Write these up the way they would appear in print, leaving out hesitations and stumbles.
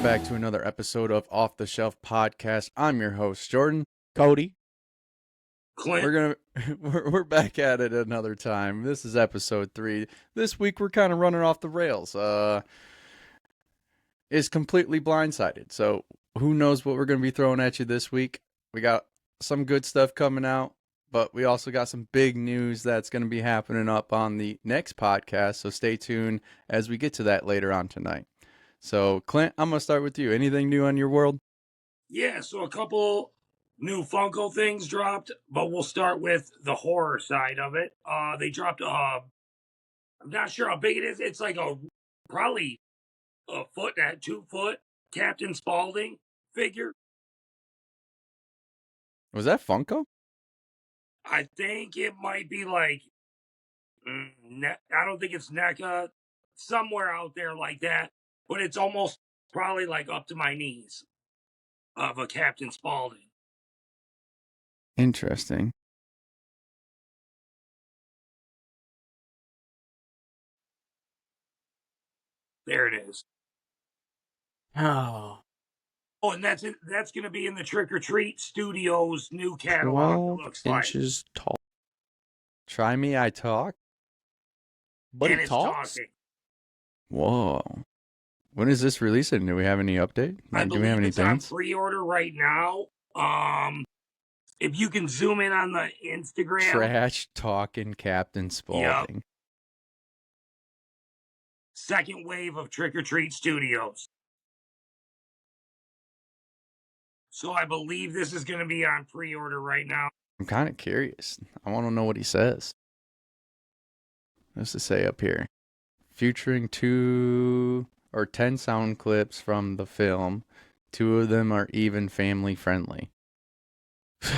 back to another episode of Off the Shelf Podcast. I'm your host, Jordan. Cody. Clint. We're back at it another time. This is episode 3. This week we're kind of running off the rails. Is completely blindsided. So who knows what we're going to be throwing at you this week? We got some good stuff coming out, but we also got some big news that's going to be happening up on the next podcast. So stay tuned as we get to that later on tonight. So Clint, I'm going to start with you. Anything new on your world? Yeah, so a couple new Funko things dropped, but we'll start with the horror side of it. They dropped I'm not sure how big it is. It's like probably a foot and 2 foot Captain Spaulding figure. Was that Funko? I think it might be like I don't think it's NECA, somewhere out there like that, but it's almost probably like up to my knees of a Captain Spaulding. Interesting. There it is. Oh. Oh, and that's going to be in the Trick or Treat Studios new catalog. 12 Looks inches tall. Try me, I talk. But and it it's talks? talking. Whoa. When is this releasing? Do we have any update? I Do we believe have any it's on dates? pre-order right now. If you can zoom in on the Instagram. Trash talking Captain Spaulding. Yep. Second wave of Trick or Treat Studios. So I believe this is going to be on pre-order right now. I'm kind of curious. I want to know what he says. What's to say up here? Featuring 2 or 10 sound clips from the film. 2 of them are even family friendly.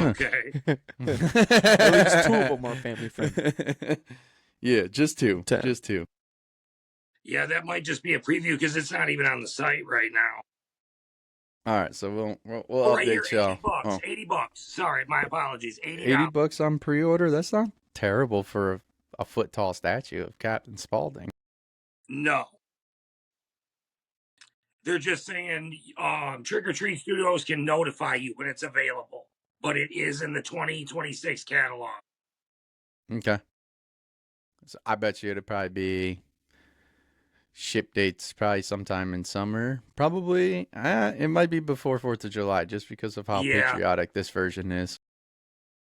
Okay. At least 2 of them are family friendly. Yeah, just 2. 10. Just 2. Yeah, that might just be a preview because it's not even on the site right now. All right, so we'll Right here, update y'all. $80. $80. Sorry, my apologies. $80 on pre-order? That's not terrible for a foot-tall statue of Captain Spaulding. No. They're just saying Trick or Treat Studios can notify you when it's available, but it is in the 2026 catalog. Okay. So I bet you it'd probably be ship dates probably sometime in summer. Probably, it might be before 4th of July just because of how patriotic this version is.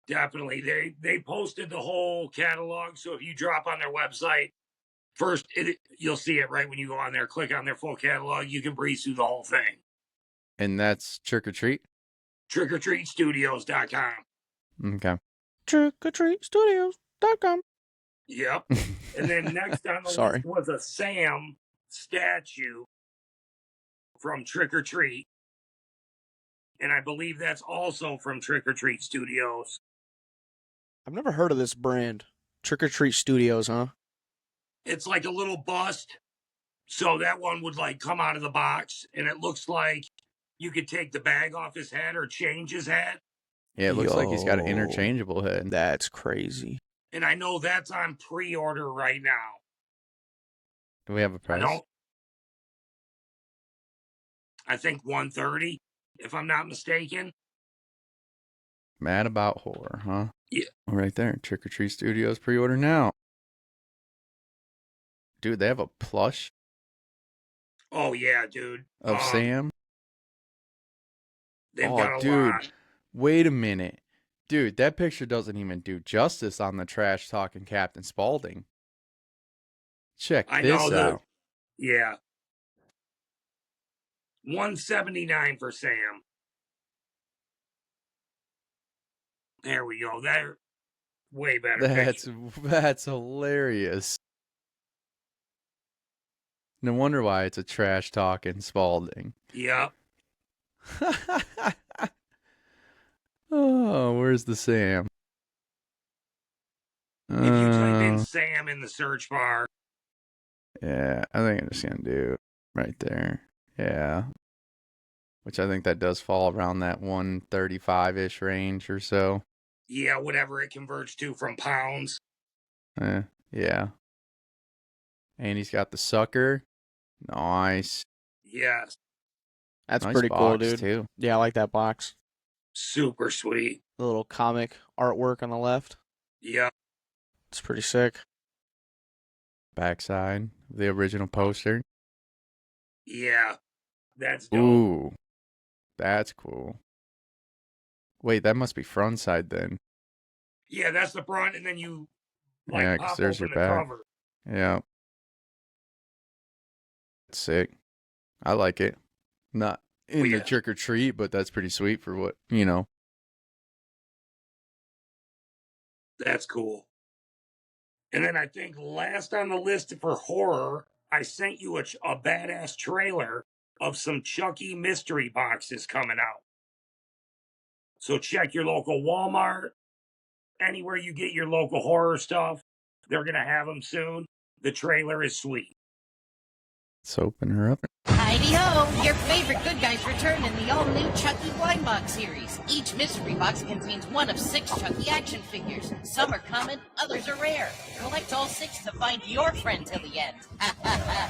Definitely. They posted the whole catalog, so if you drop on their website, first you'll see it right when you go on there. Click on their full catalog. You can breeze through the whole thing. And that's Trick or Treat? TrickOrTreatStudios.com. Okay. TrickOrTreatStudios.com. Yep. And then next on the list was a Sam statue from Trick or Treat. And I believe that's also from Trick or Treat Studios. I've never heard of this brand. Trick or Treat Studios, huh? It's like a little bust. So that one would like come out of the box, and it looks like you could take the bag off his head or change his head. Yeah, it looks like he's got an interchangeable head. That's crazy. And I know that's on pre-order right now. Do we have a price? I think $130, if I'm not mistaken. Mad About Horror, huh? Yeah. Right there. Trick or Treat Studios pre-order now. Dude, they have a plush. Oh, yeah, dude. Of Sam? They've got a lot. Wait a minute. Dude, that picture doesn't even do justice on the trash talking Captain Spaulding. Check this out. Yeah. $179 for Sam. There we go. They're way better. That's hilarious. No wonder why it's a trash talking Spaulding. Yep. Oh, where's the Sam? If you type in Sam in the search bar. Yeah, I think I'm just going to do right there. Yeah. Which I think that does fall around that 135-ish range or so. Yeah, whatever it converts to from pounds. Yeah. And he's got the sucker. Nice. Yes. That's Nice pretty cool, box, dude. too. Yeah, I like that box. Super sweet. The little comic artwork on the left. Yeah. It's pretty sick. Backside, the original poster. Yeah. That's dope. Ooh, that's cool. Wait, that must be front side then. Yeah, that's the front, and then you Yeah, 'cause pop there's open your the back. cover. Yeah. Sick. I like it. Not in the Yeah. trick or treat, but that's pretty sweet for what, you know. That's cool. And then I think last on the list for horror, I sent you a badass trailer of some Chucky mystery boxes coming out. So check your local Walmart, anywhere you get your local horror stuff. They're going to have them soon. The trailer is sweet. Let's open her up. Heidi-ho! Your favorite good guys return in the all-new Chucky Blind Box series. Each mystery box contains one of 6 Chucky action figures. Some are common, others are rare. Collect all 6 to find your friend till the end.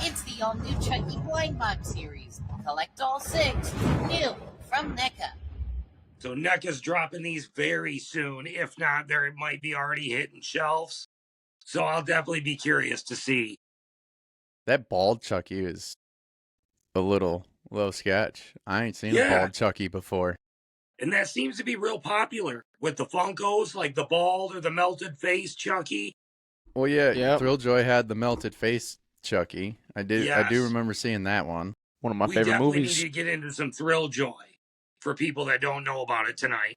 It's the all-new Chucky Blind Box series. Collect all 6. New from NECA. So NECA's dropping these very soon. If not, there might be already hitting shelves. So I'll definitely be curious to see. That bald Chucky is a little sketch. I ain't seen a Yeah. bald Chucky before. And that seems to be real popular with the Funkos, like the bald or the melted face Chucky. Well, yeah, Yep. Thrilljoy had the melted face Chucky. I do Yes. remember seeing that one. One of my We favorite definitely movies. need to get into some Thrilljoy for people that don't know about it tonight.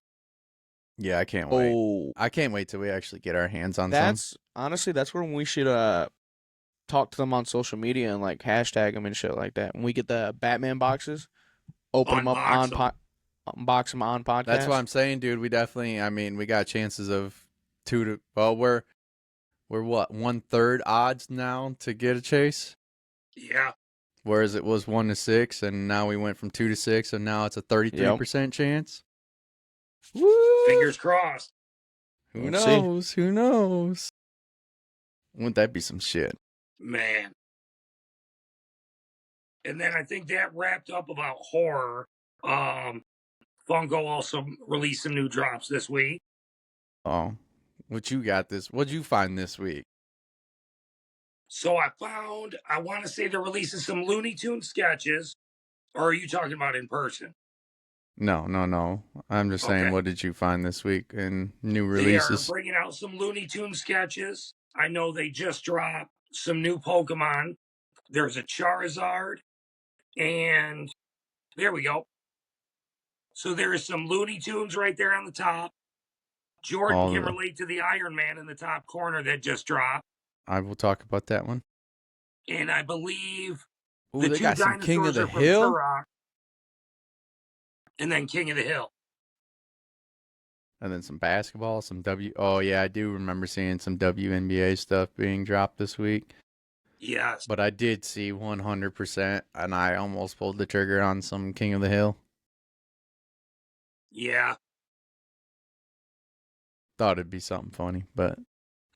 Yeah, I can't wait. Oh, I can't wait till we actually get our hands on some. that's honestly that's when we should talk to them on social media and like hashtag them and shit like that. When we get the Batman boxes, open them up Unbox on 'em. unbox them on podcast. That's what I'm saying, dude. We definitely, I mean, we got chances of 2 to, well, we're what, 1/3 odds now to get a chase? Yeah. Whereas it was 1 to 6, and now we went from 2 to 6, and now it's a 33% chance. Woo! Fingers crossed. Who We'll see. knows? Who knows? Wouldn't that be some shit? Man. And then I think that wrapped up about horror. Funko also released some new drops this week. Oh, what you got this? What'd you find this week? So I want to say they're releasing some Looney Tunes sketches. Or are you talking about in person? No. I'm just saying, Okay. what did you find this week in new They are releases? bringing out some Looney Tunes sketches. I know they just dropped some new Pokemon. There's a Charizard. And there we go. So there is some Looney Tunes right there on the top. Jordan All can the- relate to the Iron Man in the top corner that just dropped. I will talk about that one. And I believe Ooh, the they two got some dinosaurs King of the are from Hill. Turok. And then King of the Hill. And then some basketball, some Oh, yeah, I do remember seeing some WNBA stuff being dropped this week. Yes. But I did see 100%, and I almost pulled the trigger on some King of the Hill. Yeah. Thought it'd be something funny, but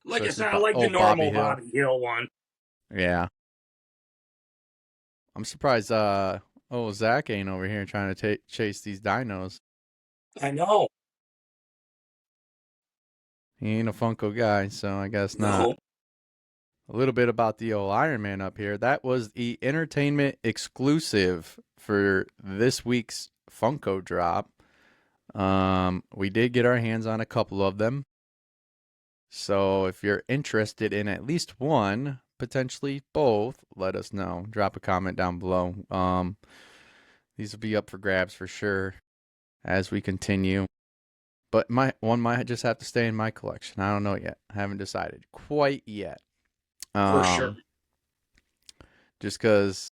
Like I especially said, I like the Bobby normal Hill. Bobby Hill one. Yeah. I'm surprised, Zach ain't over here trying to chase these dinos. I know. He ain't a Funko guy, so I guess not. No. A little bit about the old Iron Man up here. That was the entertainment exclusive for this week's Funko drop. We did get our hands on a couple of them. So if you're interested in at least one, potentially both, let us know. Drop a comment down below. These will be up for grabs for sure as we continue. But one might just have to stay in my collection. I don't know yet. I haven't decided quite yet. For sure. Just because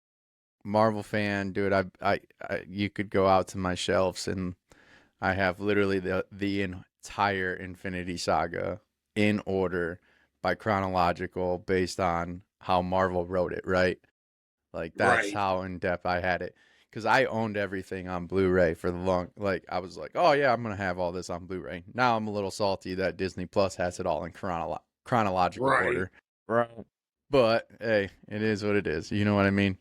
Marvel fan, dude, I you could go out to my shelves and I have literally the entire Infinity Saga in order by chronological based on how Marvel wrote it, right? Like that's Right. how in depth I had it. Because I owned everything on Blu-ray for the I was like, oh yeah, I'm gonna have all this on Blu-ray. Now I'm a little salty that Disney Plus has it all in chronological Right. order. Right. But hey, it is what it is. You know what I mean?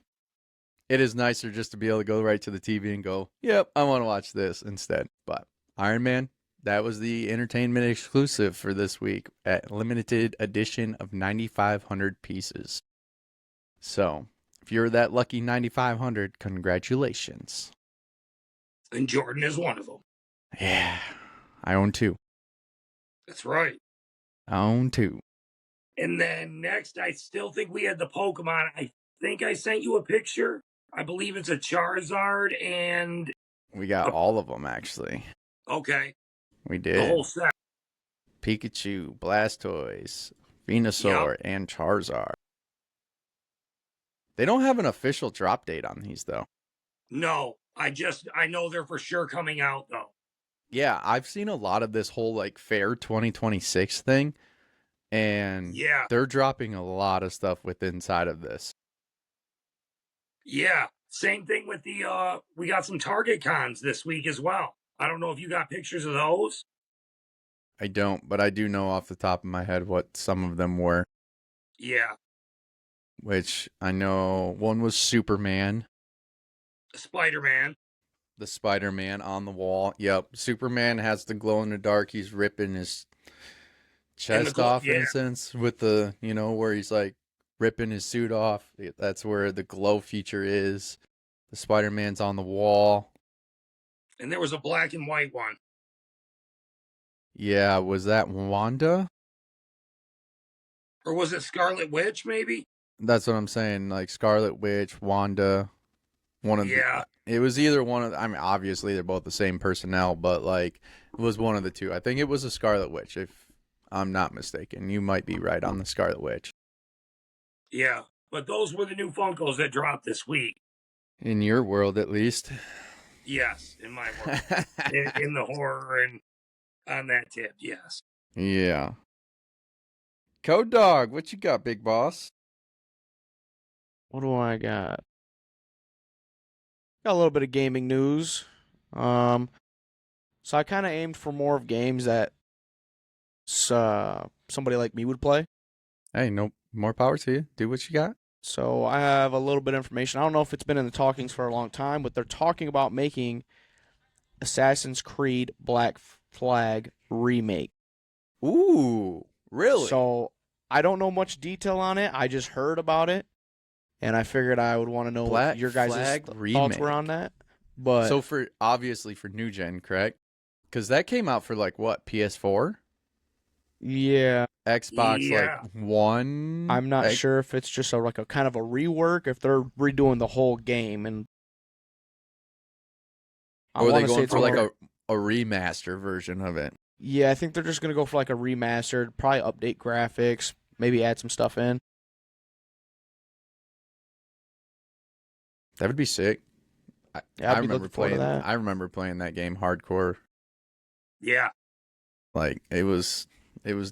It is nicer just to be able to go right to the TV and go, yep, I want to watch this instead. But Iron Man, that was the entertainment exclusive for this week at limited edition of 9,500 pieces. So if you're that lucky 9,500, congratulations. And Jordan is one of them. Yeah, I own 2. That's right. I own 2. And then next, I still think we had the Pokemon. I think I sent you a picture. I believe it's a Charizard and... We got all of them, actually. Okay. We The did. whole set. Pikachu, Blastoise, Venusaur, and Charizard. They don't have an official drop date on these, though. No, I know they're for sure coming out, though. Yeah, I've seen a lot of this whole, like, Fair 2026 thing, and Yeah. they're dropping a lot of stuff with inside of this. Yeah. Same thing with the, we got some Target cons this week as well. I don't know if you got pictures of those. I don't, but I do know off the top of my head what some of them were, Yeah. which I know one was Superman, Spider-Man. the Spider-Man on the wall. Yep, Superman has the glow in the dark. He's ripping his chest off, in a sense, with the, where he's like ripping his suit off. That's where the glow feature is. The Spider-Man's on the wall. And there was a black and white one. Yeah, was that Wanda? Or was it Scarlet Witch, maybe? That's what I'm saying. Like Scarlet Witch, Wanda. It was either one of. I mean, obviously they're both the same personnel, but like it was one of the two. I think it was a Scarlet Witch, if I'm not mistaken. You might be right on the Scarlet Witch. Yeah, but those were the new Funkos that dropped this week. In your world, at least. Yes, in my world. in the horror and on that tip, yes. Yeah. Code Dog, what you got, big boss? What do I got? Got a little bit of gaming news. So I kind of aimed for more of games that somebody like me would play. Hey, no more power to you. Do what you got. So I have a little bit of information. I don't know if it's been in the talkings for a long time, but they're talking about making Assassin's Creed Black Flag remake. Ooh, really? So I don't know much detail on it. I just heard about it, and I figured I would want to know Black what your guys' Flag thoughts remake. were on that. But So obviously for new gen, correct? Because that came out for like what, PS4? yeah, Xbox Yeah. like One? I'm not sure if it's just like a kind of a rework, if they're redoing the whole game, and I Or are want they to say going it's for like more- a remaster version of it? Yeah, I think they're just gonna go for like a remastered, probably update graphics, maybe add some stuff in. That would be sick. Yeah, I'd be looking forward to that. I remember playing that game hardcore. Yeah. Like it was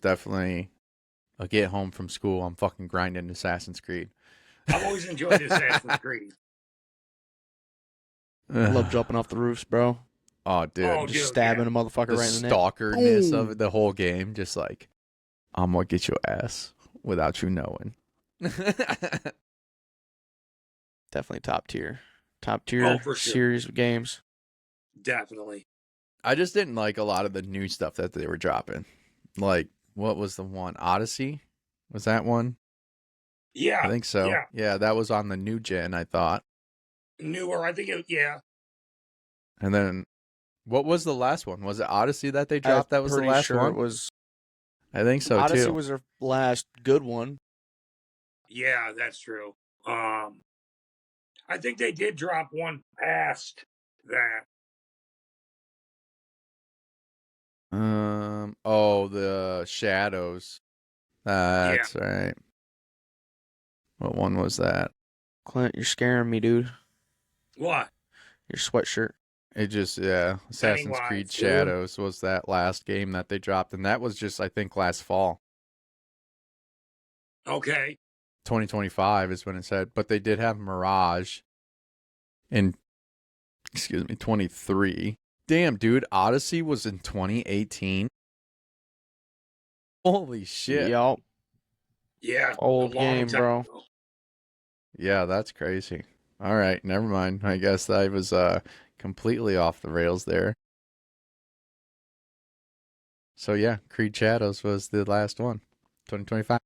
definitely a get home from school. I'm fucking grinding Assassin's Creed. I've always enjoyed Assassin's Creed. I love jumping off the roofs, bro. Oh, dude. Oh, Just dude, stabbing yeah. a motherfucker The right in the neck. stalkerness Boom. of it, the whole game, just like, I'm gonna get your ass without you knowing. Definitely top tier for sure. series of games. Definitely. I just didn't like a lot of the new stuff that they were dropping. Like, what was the one? Odyssey? Was that one? Yeah. I think so. Yeah, that was on the new gen, I thought. Newer, I think yeah. And then, what was the last one? Was it Odyssey that they dropped? That was the Pretty last sure one? It was I think so, Odyssey too. was their last good one. Yeah, that's true. I think they did drop one past that. The Shadows. That's right. What one was that? Clint, you're scaring me, dude. What? Your sweatshirt. It just, yeah. Assassin's Pennywise, Creed dude. Shadows was that last game that they dropped. And that was just, I think, last fall. Okay. 2025 is when it said. But they did have Mirage in, 23. Damn, dude. Odyssey was in 2018. Holy shit. Yup. Yeah. Old a long game, time bro. ago. Yeah, that's crazy. All right, never mind. I guess I was completely off the rails there. So yeah, Creed Shadows was the last one. 2025.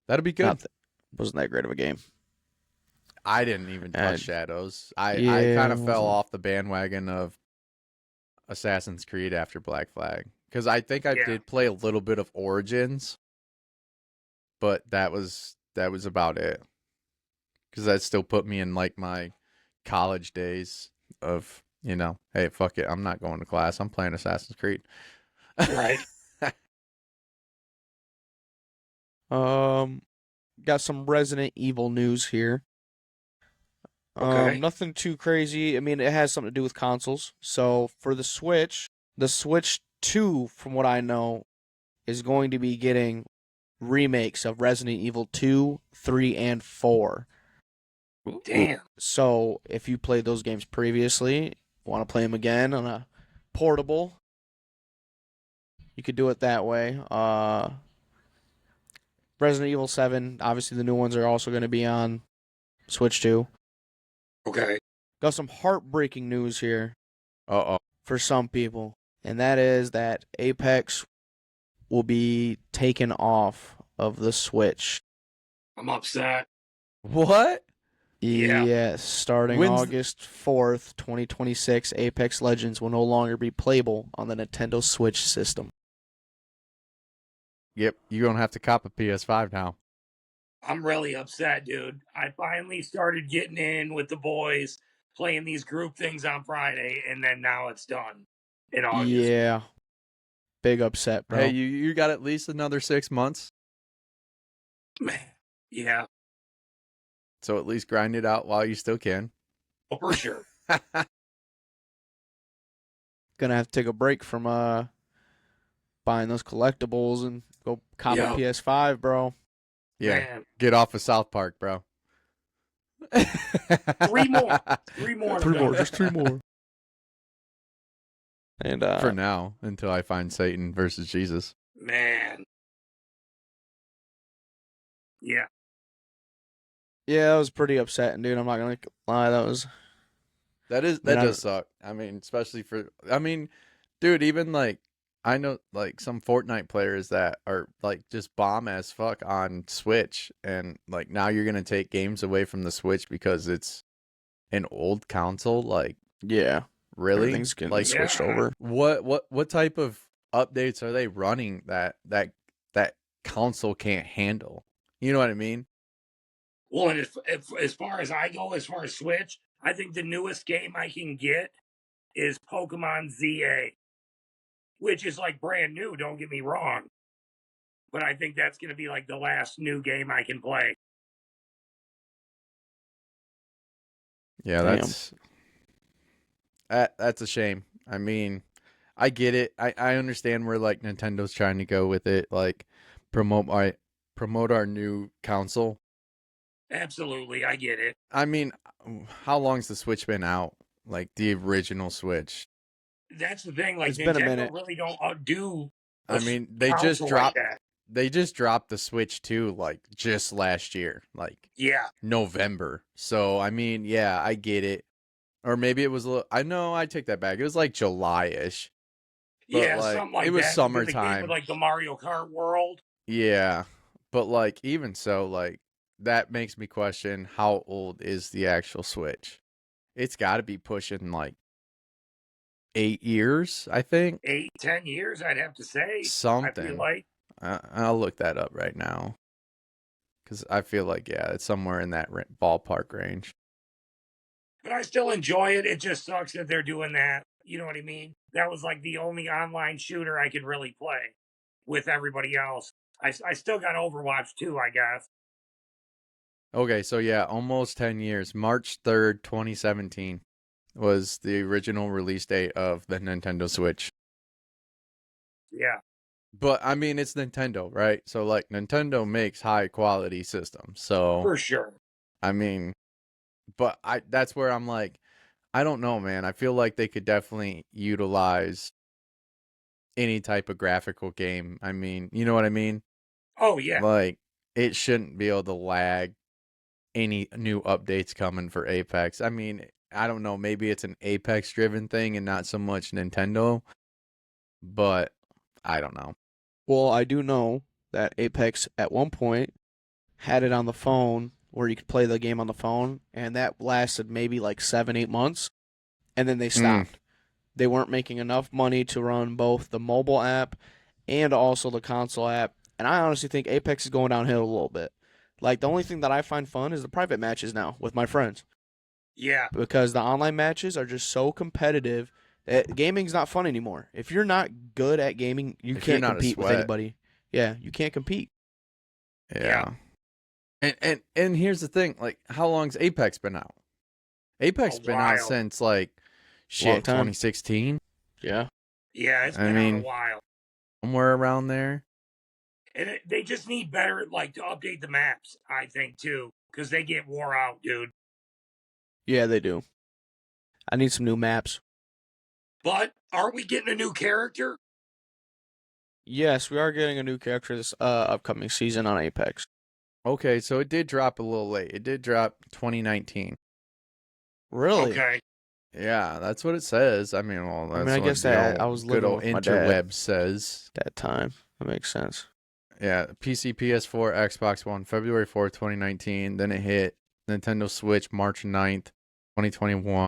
That'll be good. Wasn't that great of a game. I didn't even touch And- Shadows. I Yeah, kind it of fell wasn't. off the bandwagon of Assassin's Creed after Black Flag because I think I Yeah. did play a little bit of Origins, but that was about it. Because that still put me in like my college days of, hey, fuck it, I'm not going to class. I'm playing Assassin's Creed. Right. Got some Resident Evil news here. Okay. Nothing too crazy. I mean, it has something to do with consoles. So for the Switch 2, from what I know, is going to be getting remakes of Resident Evil 2, 3, and 4. Damn. So if you played those games previously, want to play them again on a portable, you could do it that way. Resident Evil 7, obviously the new ones are also going to be on Switch 2. Okay. Got some heartbreaking news here Uh-oh. for some people, and that is that Apex will be taken off of the Switch. I'm upset. What? Yeah. Yes, starting When's August 4th, 2026, Apex Legends will no longer be playable on the Nintendo Switch system. Yep, you're going to have to cop a PS5 now. I'm really upset, dude. I finally started getting in with the boys, playing these group things on Friday, and then now it's done in August. Yeah. Big upset, bro. Hey, you got at least another 6 months, Man. Yeah, so at least grind it out while you still can. well, for sure. Gonna have to take a break from buying those collectibles and go cop Yep. a PS5, bro. Yeah, Man. get off of South Park, bro. 3 more. 3 more. Three more, just 3 more. And For now, until I find Satan versus Jesus. Man. Yeah. yeah, that was pretty upsetting, dude. I'm not gonna lie, That Man, does suck. I mean, especially dude, even like I know like some Fortnite players that are like just bomb as fuck on Switch, and like now you're gonna take games away from the Switch because it's an old console. Like, yeah. really? Everything's getting Like, switched Yeah. over. what type of updates are they running that console can't handle? You know what I mean? Well, and if as far as I go, as far as Switch, I think the newest game I can get is Pokemon ZA, which is like brand new, don't get me wrong. But I think that's going to be like the last new game I can play. Yeah, Damn. that's a shame. I mean, I get it. I understand where like Nintendo's trying to go with it, like promote our new console. Absolutely, I get it. I mean, how long's the Switch been out? Like the original Switch. That's the thing. Like It's been a Nintendo minute. really don't do. I mean, they just console dropped like that. they just dropped the Switch 2 like just last year, like Yeah, November. So, I mean, yeah, I get it. Or maybe it was a little, I know, I take that back. It was like July-ish. But, yeah, like, something like it was that. And then the game summertime. with like the Mario Kart world. Yeah. But like even so, like that makes me question how old is the actual Switch? It's got to be pushing like 8 years, I think. 8, 10 years, I'd have to say. I Something. feel like. I'll look that up right now. Cuz I feel like yeah, it's somewhere in that ballpark range. But I still enjoy it. It just sucks that they're doing that. You know what I mean? That was like the only online shooter I could really play with everybody else. I still got Overwatch too, I guess. Okay, so yeah, almost 10 years. March 3rd, 2017 was the original release date of the Nintendo Switch. Yeah. But I mean, it's Nintendo, right? So like Nintendo makes high quality systems. So For sure. I mean, but that's where I'm like, I don't know, man. I feel like they could definitely utilize any type of graphical game. I mean, you know what I mean? Oh, yeah. Like it shouldn't be able to lag any new updates coming for Apex. I mean, I don't know. Maybe it's an Apex driven thing and not so much Nintendo, but I don't know. Well, I do know that Apex at one point had it on the phone where you could play the game on the phone, and that lasted maybe like 7-8 months, and then they stopped. They weren't making enough money to run both the mobile app and also the console app, and I honestly think Apex is going downhill a little bit. Like, the only thing that I find fun is the private matches now with my friends, Yeah. because the online matches are just so competitive that gaming's not fun anymore. If you're not good at gaming, you If you're can't not a compete with sweat. anybody. Yeah, you can't compete. Yeah. And here's the thing, like, how long's Apex been out? Apex A been out while. since like Long time. 2016, Yeah. Yeah, it's I been out mean- a while. somewhere around there. And they just need better, like, to update the maps, I think, too. Because they get wore out, dude. Yeah, they do. I need some new maps. But aren't we getting a new character? Yes, we are getting a new character this upcoming season on Apex. Okay, so it did drop a little late. It did drop 2019. Really? Okay. Yeah, that's what it says. I mean, well, that's I what guess the that- I old- was good living old with my dad. interweb says. That time. That makes sense. Yeah, PC, PS4, Xbox One, February 4th, 2019. Then it hit Nintendo Switch March 9th, 2021.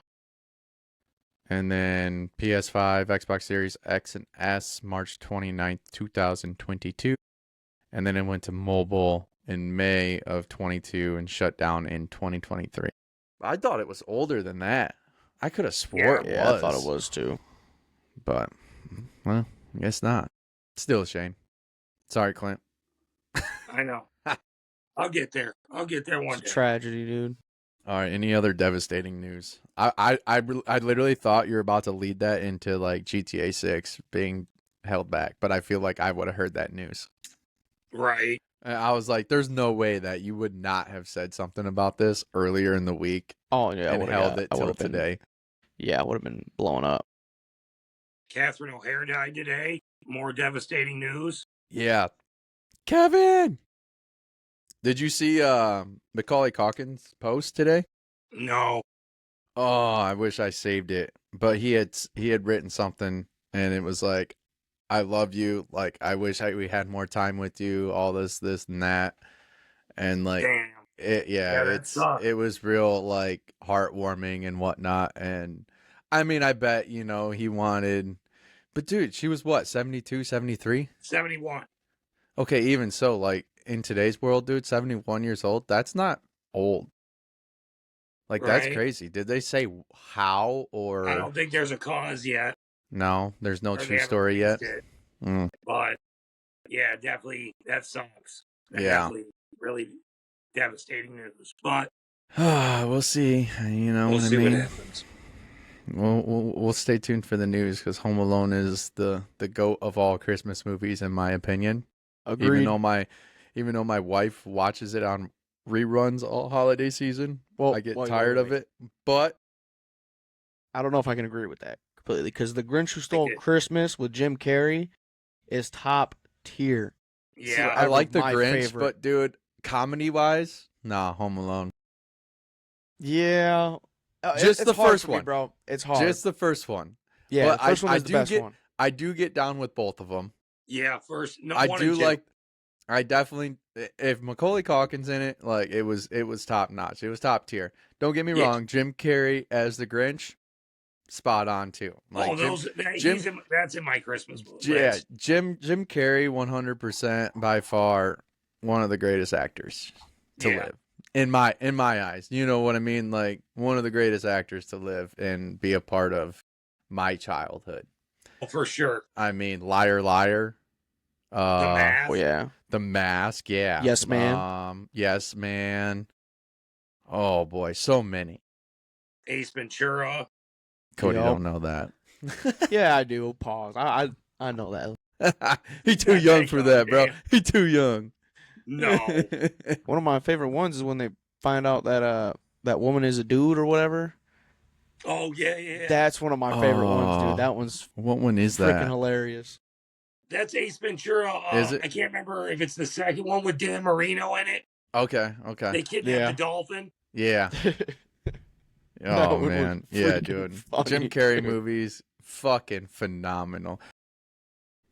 And then PS5, Xbox Series X and S March 29th, 2022. And then it went to mobile in May of 22 and shut down in 2023. I thought it was older than that. I could have swore it Yeah, was. I thought it was too. But, well, I guess not. Still a shame. Sorry, Clint. I know. I'll get there. I'll get there one It's a day. tragedy, dude. All right, any other devastating news? I literally thought you were about to lead that into like GTA 6 being held back, but I feel like I would have heard that news. Right. And I was like, there's no way that you would not have said something about this earlier in the week Oh, yeah. and held it till today. Yeah, I would have been blown up. Catherine O'Hare died today. More devastating news. Yeah. Kevin! Did you see Macaulay Culkin's post today? No. Oh, I wish I saved it. But he had written something and it was like, I love you. Like, I wish we had more time with you. All this, and that. And like, Damn. it that was real like heartwarming and whatnot. And I mean, I bet, he wanted, but dude, she was what, 72, 73? 71. Okay. Even so, like in today's world, dude, 71 years old, that's not old. Like, that's Right. crazy. Did they say how or I don't think there's a cause yet. no? There's no or they true haven't story yet. released it. Mm. But yeah, definitely that sucks. That Yeah. definitely really devastating news. But We'll see. You know we'll what I see what mean? happens. We'll stay tuned for the news because Home Alone is the GOAT of all Christmas movies, in my opinion. Agreed. Even though my wife watches it on reruns all holiday season, I get tired of it. But I don't know if I can agree with that completely, because The Grinch Who Stole did. Christmas with Jim Carrey is top tier. Yeah. I like the my Grinch, favorite. but dude, comedy wise, nah, Home Alone. Yeah. Just it's the hard first for me, one. bro. It's hard. Just the first one. yeah, but the first one I is the do best get- one. I do get down with both of them. Yeah, first no I one do and two. like. I definitely, if Macaulay Culkin's in it, like it was top notch. It was top tier. Don't get me Yeah. wrong. Jim Carrey as the Grinch, spot on too. Like that's in my Christmas movie. yeah, Jim Carrey, 100% by far one of the greatest actors to Yeah. live in my eyes. You know what I mean? Like one of the greatest actors to live and be a part of my childhood. For sure. I mean, Liar Liar. The Mask. Oh, yeah. The Mask, yeah. Yes, Man. Yes, Man. Oh boy, so many. Ace Ventura. Cody Yup. don't know that. Yeah, I do. Pause. I know that. He too young for that, bro. Damn. He too young. No. One of my favorite ones is when they find out that that woman is a dude or whatever. Oh yeah. That's one of my favorite ones, Oh. dude. That one's What one is freaking that? hilarious. That's Ace Ventura. Is it? I can't remember if it's the second one with Dan Marino in it. Okay. They kidnapped Yeah. the dolphin. Yeah. That Oh one was man. Yeah, freaking dude. funny, Jim Carrey dude. movies, fucking phenomenal.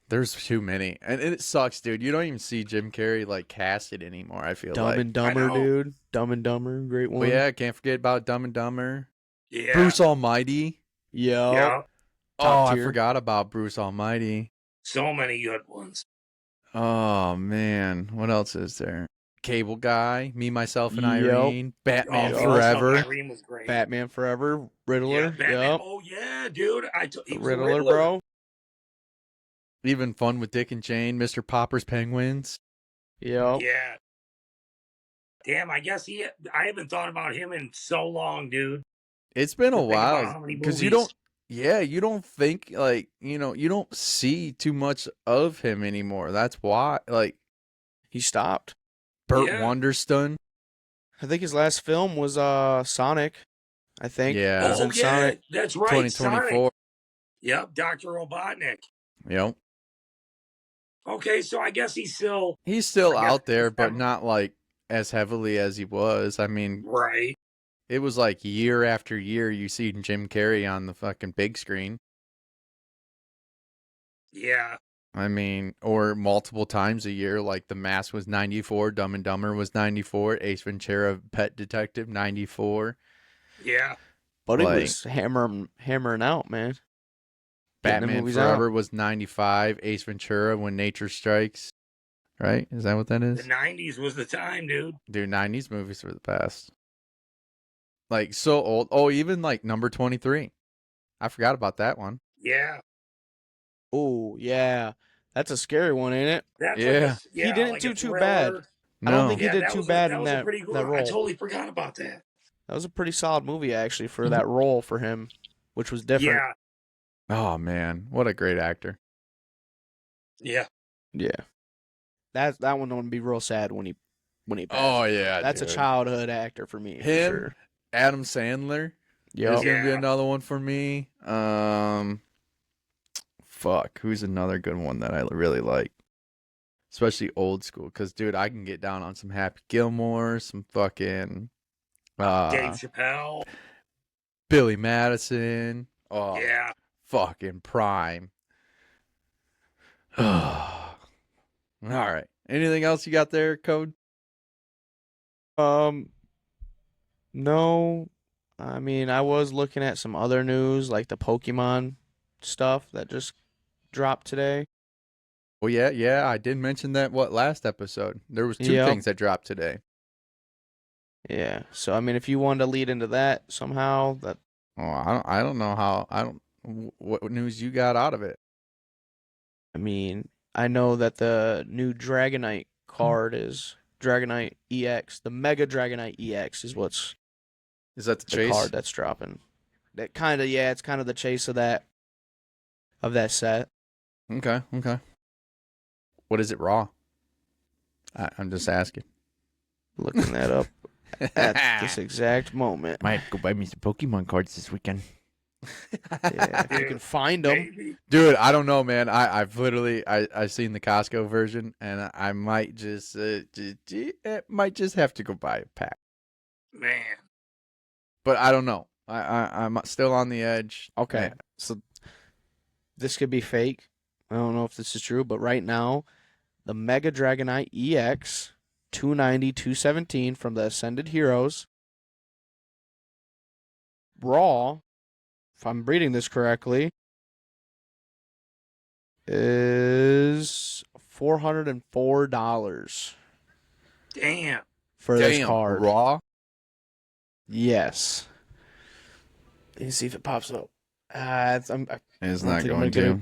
There's too many, and it sucks, dude. You don't even see Jim Carrey like casted anymore. I feel Dumb like. and Dumber, know. dude. Dumb and Dumber, great one. But yeah, can't forget about Dumb and Dumber. Yeah. Bruce Almighty. Yep. Yeah. Top Oh, I tier. forgot about Bruce Almighty. So many good ones. Oh man, what else is there? Cable Guy, Me, Myself, and Yep. Irene, Batman oh, Forever. Irene was great. Batman Forever, Yeah, Riddler. Batman. Yep. Oh yeah, dude. He was Riddler, a Riddler, bro. Even Fun with Dick and Jane, Mr. Popper's Penguins. Yep. Yeah. Damn, I guess I haven't thought about him in so long, dude. It's been a Think about while how many because you movies. don't. Yeah, you don't think like you don't see too much of him anymore. That's why, like He stopped. Burt Yeah. Wonderstun. I think his last film was Sonic. I think. Yeah. He was Oh in yeah, Sonic. that's right. 2024. Sonic. Yep, Dr. Robotnik. Yep. Okay, so I guess he's still He's still I guess out there, he's but never- not like as heavily as he was. I mean, right. it was like year after year you see Jim Carrey on the fucking big screen. Yeah. I mean, or multiple times a year. Like The Mask was 94, Dumb and Dumber was 94, Ace Ventura, Pet Detective 94, Yeah. But he Like- was hammering out, man. Getting the Batman movies Forever was 95, Ace Ventura, When Nature Strikes. Right? Is that what that The is? 90s was the time, dude. Dude, 90s movies were the best. Like so old. Oh, even like Number 23. I forgot about that one. Yeah. Oh, yeah. That's a scary one, ain't it? That's Yeah. He didn't like do a too thriller. bad. I don't No. think he did that too was bad that in was a that, pretty good that one. role. I totally forgot about that. That was a pretty solid movie, actually, for that role for him, which was different. Yeah. Oh man, what a great actor. Yeah. Yeah. That one would be real sad when he passed. Oh yeah. That's a dude. childhood actor for me. Him, For sure. Adam Sandler Yep. is gonna be Yeah. another one for me. Fuck, who's another good one that I really like? Especially old school, because dude, I can get down on some Happy Gilmore, some fucking Dave Chappelle. Billy Madison. Oh, Yeah. fucking prime. All right. Anything else you got there, Code? No. I mean, I was looking at some other news, like the Pokemon stuff that just dropped today. Well, yeah, I did mention that last episode. There was two Yep. things that dropped today. Yeah. So I mean, if you wanted to lead into that somehow, that Oh, I don't know how. What news you got out of it? I mean, I know that the new Dragonite card is Dragonite EX. The Mega Dragonite EX is what's Is that the the chase? card that's dropping. That kind of it's kind of the chase of that set. Okay. What is it, raw? I'm just asking. Looking that up at this exact moment. Might go buy me some Pokemon cards this weekend. Yeah, if you can find them. Maybe. Dude, I don't know, man. I've literally I've seen the Costco version, and I might just might just have to go buy a pack. Man. But I don't know. I'm still on the edge. Okay, Man. so this could be fake. I don't know if this is true, but right now, the Mega Dragonite EX 290 217 from the Ascended Heroes raw, if I'm reading this correctly, is $404 Damn. for this card. raw. Yes. Let me see if it pops up. It's I don't not think I'm going gonna to.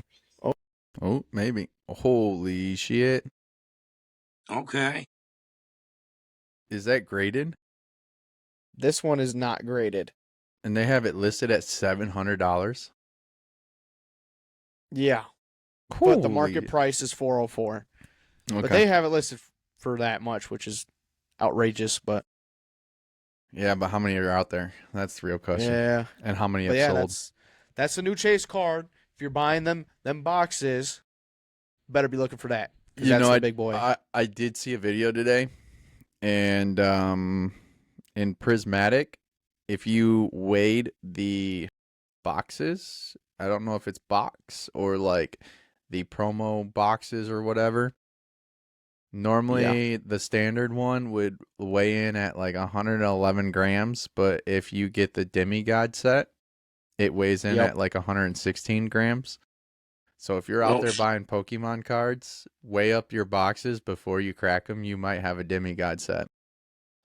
Oh, maybe. Holy shit! Okay. Is that graded? This one is not graded. And they have it listed at $700. Yeah. But the market price is $404. Okay. But they have it listed for that much, which is outrageous. But Yeah, but how many are out there? That's the real question. yeah, And how many but have yeah, sold? that's the new chase card. If you're buying them boxes, better be looking for that because that's the big boy. I did see a video today, And in Prismatic, if you weighed the boxes, I don't know if it's box or like the promo boxes or whatever. Normally, the standard one would weigh in at like 111 grams, but if you get the Demigod set, it weighs in at like 116 grams. So if you're out there buying Pokemon cards, weigh up your boxes before you crack them. You might have a Demigod set.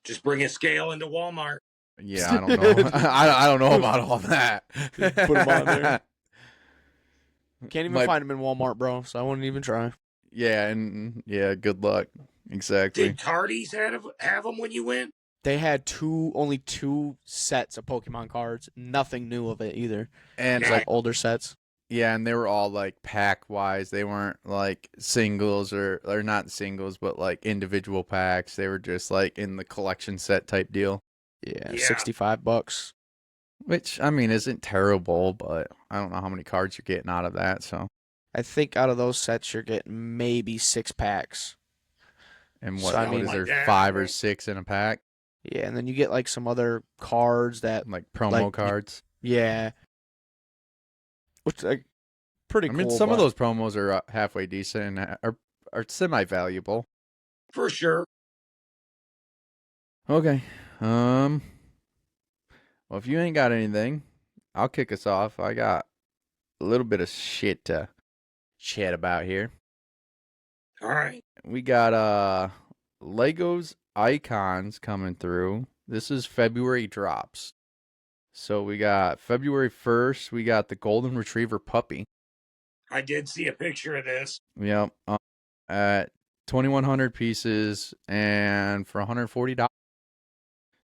Just bring a scale into Walmart. Yeah, I don't know. I don't know about all that. Put them on there. Can't even find them in Walmart, bro. So I wouldn't even try. Yeah, and good luck. Exactly. Did Tardies have them when you went? They had only two sets of Pokemon cards. Nothing new of it either. And it's like older sets. Yeah, and they were all like pack wise. They weren't like singles or not singles, but like individual packs. They were just like in the collection set type deal. Yeah. $65. Which I mean isn't terrible, but I don't know how many cards you're getting out of that. So I think out of those sets you're getting maybe 6 packs. And what is there 5 or 6 in a pack? Yeah, and then you get like some other cards that like promo cards. Yeah. Which like pretty cool. I mean, some of those promos are halfway decent and are semi-valuable. For sure. Okay. Well, if you ain't got anything, I'll kick us off. I got a little bit of shit to chat about here. All right. We got Legos Icons coming through. This is February drops. So we got February 1st, we got the Golden Retriever puppy. I did see a picture of this. Yep. At 2,100 pieces and for $140.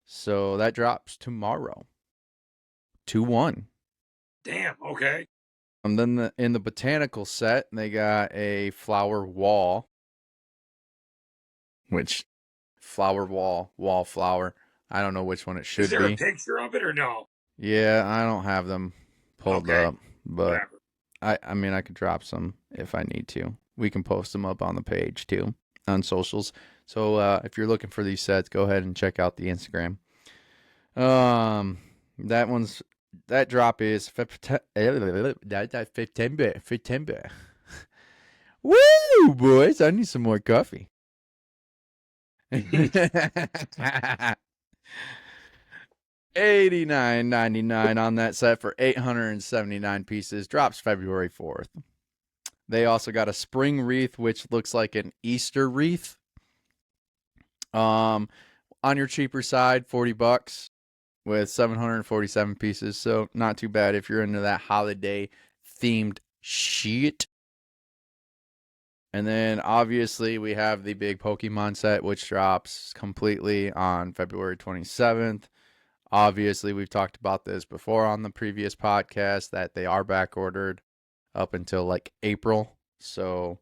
So that drops tomorrow. 2/1. Damn, okay. And then in the botanical set, they got a flower wall. Which, flower wall flower. I don't know which one it should be. Is there a picture of it or no? Yeah, I don't have them pulled up. But whatever. I mean, I could drop some if I need to. We can post them up on the page too, on socials. So if you're looking for these sets, go ahead and check out the Instagram. That drop is September. Woo, boys! I need some more coffee. $89.99 on that set for 879 pieces. Drops February 4th. They also got a spring wreath, which looks like an Easter wreath. On your cheaper side, $40 with 747 pieces. So not too bad if you're into that holiday themed shit. And then obviously we have the big Pokemon set, which drops completely on February 27th. Obviously, we've talked about this before on the previous podcast that they are back ordered up until like April. So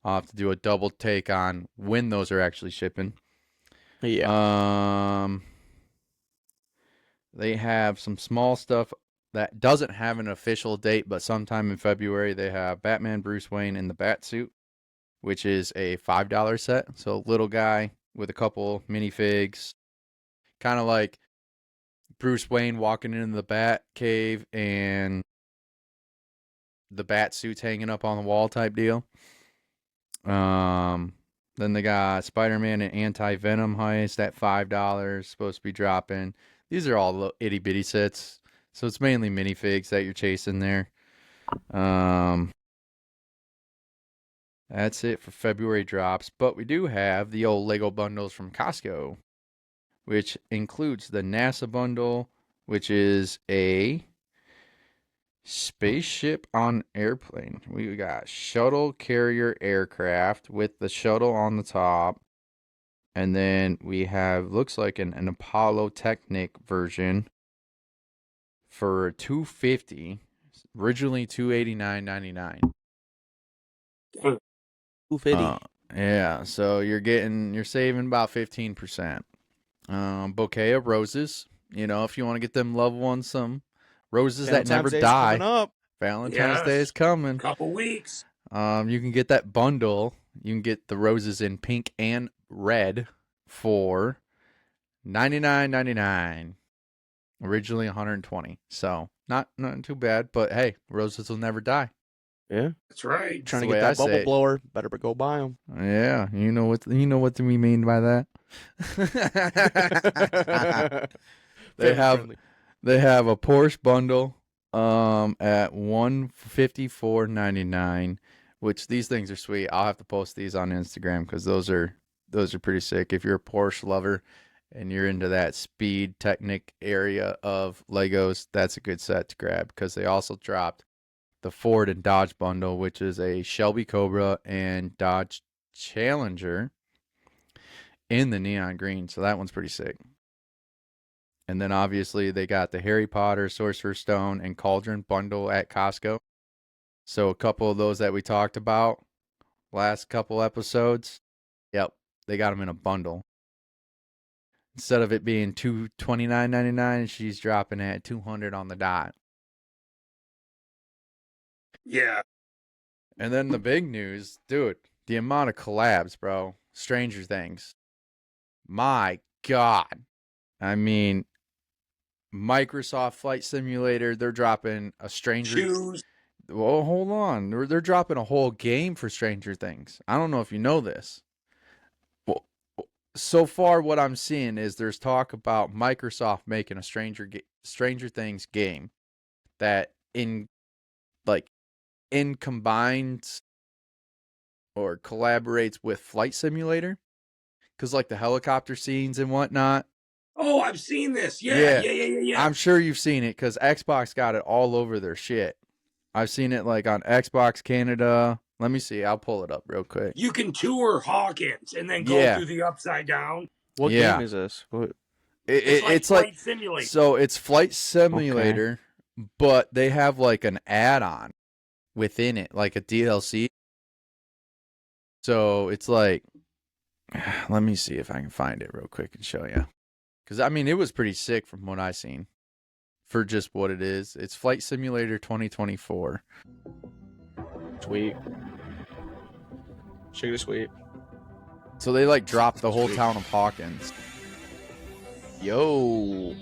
I'll have to do a double take on when those are actually shipping. Yeah. They have some small stuff that doesn't have an official date, but sometime in February they have Batman Bruce Wayne in the Batsuit, which is a $5 set. So little guy with a couple minifigs, kind of like Bruce Wayne walking into the Bat Cave and the bat suits hanging up on the wall type deal. Then they got Spider-Man and Anti-Venom Heist at $5, supposed to be dropping. These are all little itty bitty sets, so it's mainly minifigs that you're chasing there. That's it for February drops, but we do have the old Lego bundles from Costco, which includes the NASA bundle, which is a spaceship on airplane. We got shuttle carrier aircraft with the shuttle on the top. And then we have, looks like an Apollo Technic version for $250, originally $289.99. $250. Yeah, so you're saving about 15%. Bouquet of roses. You know, if you want to get them loved ones some roses that never die. Valentine's Day is coming. Couple weeks. You can get that bundle. You can get the roses in pink and red for $99.99. Originally $120. So not too bad, but hey, roses will never die. Yeah. That's right. Trying to the get way I that bubble say it. blower. Better go buy them. Yeah, you know what we mean by that. They have a Porsche bundle at $154.99, which these things are sweet. I'll have to post these on Instagram because those are pretty sick. If you're a Porsche lover and you're into that speed Technic area of Legos, that's a good set to grab because they also dropped the Ford and Dodge bundle, which is a Shelby Cobra and Dodge Challenger in the neon green. So that one's pretty sick. And then obviously they got the Harry Potter, Sorcerer's Stone, and Cauldron bundle at Costco. So a couple of those that we talked about last couple episodes, yep, they got them in a bundle. Instead of it being $229.99, she's dropping it at $200 on the dot. Yeah. And then the big news, dude, the amount of collabs, bro. Stranger Things. My God. I mean, Microsoft Flight Simulator, they're dropping a Stranger... Shoes. Well, hold on. They're dropping a whole game for Stranger Things. I don't know if you know this. Well, so far what I'm seeing is there's talk about Microsoft making a Stranger Things game that in combines or collaborates with Flight Simulator, because like the helicopter scenes and whatnot. Oh, I've seen this. Yeah. I'm sure you've seen it because Xbox got it all over their shit. I've seen it like on Xbox Canada. Let me see. I'll pull it up real quick. You can tour Hawkins and then go through the Upside Down. What game is this? It's like Flight Simulator. So it's Flight Simulator, but they have like an add-on within it, like a DLC. So it's like, let me see if I can find it real quick and show you. Because, I mean, it was pretty sick from what I seen for just what it is. It's Flight Simulator 2024. Sweet. Sugar sweet. So they like dropped the whole town of Hawkins. Yo.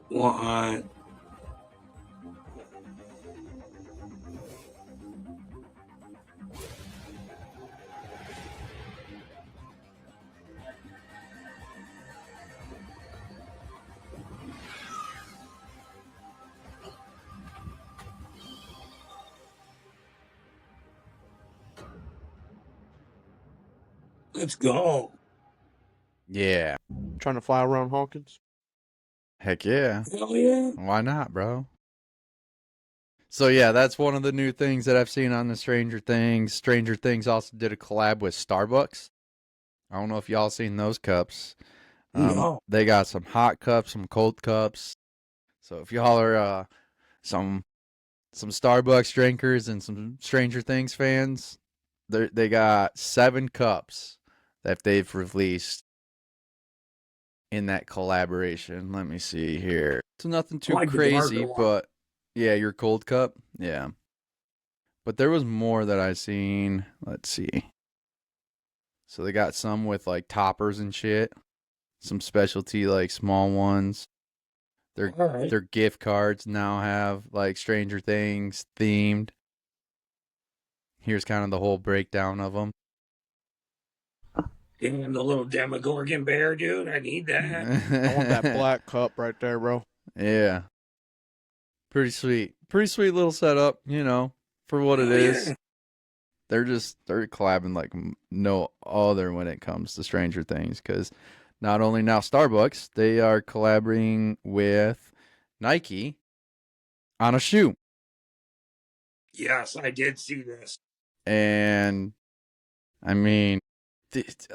What? Let's go. Yeah. Trying to fly around Hawkins? Heck yeah. Hell yeah. Why not, bro? So yeah, that's one of the new things that I've seen on the Stranger Things. Stranger Things also did a collab with Starbucks. I don't know if y'all seen those cups. No. They got some hot cups, some cold cups. So if y'all are some Starbucks drinkers and some Stranger Things fans, they got 7 cups that they've released in that collaboration. Let me see here. It's nothing too like the crazy, darker one. but yeah, your cold cup. Yeah. But there was more that I seen. Let's see. So they got some with like toppers and shit. Some specialty like small ones. Their gift cards now have like Stranger Things themed. Here's kind of the whole breakdown of them. Damn, the little Demogorgon bear, dude. I need that. I want that black cup right there, bro. Yeah. Pretty sweet. Pretty sweet little setup, you know, for what it is. Yeah. They're collabing like no other when it comes to Stranger Things, because not only now Starbucks, they are collaborating with Nike on a shoe. Yes, I did see this. And I mean,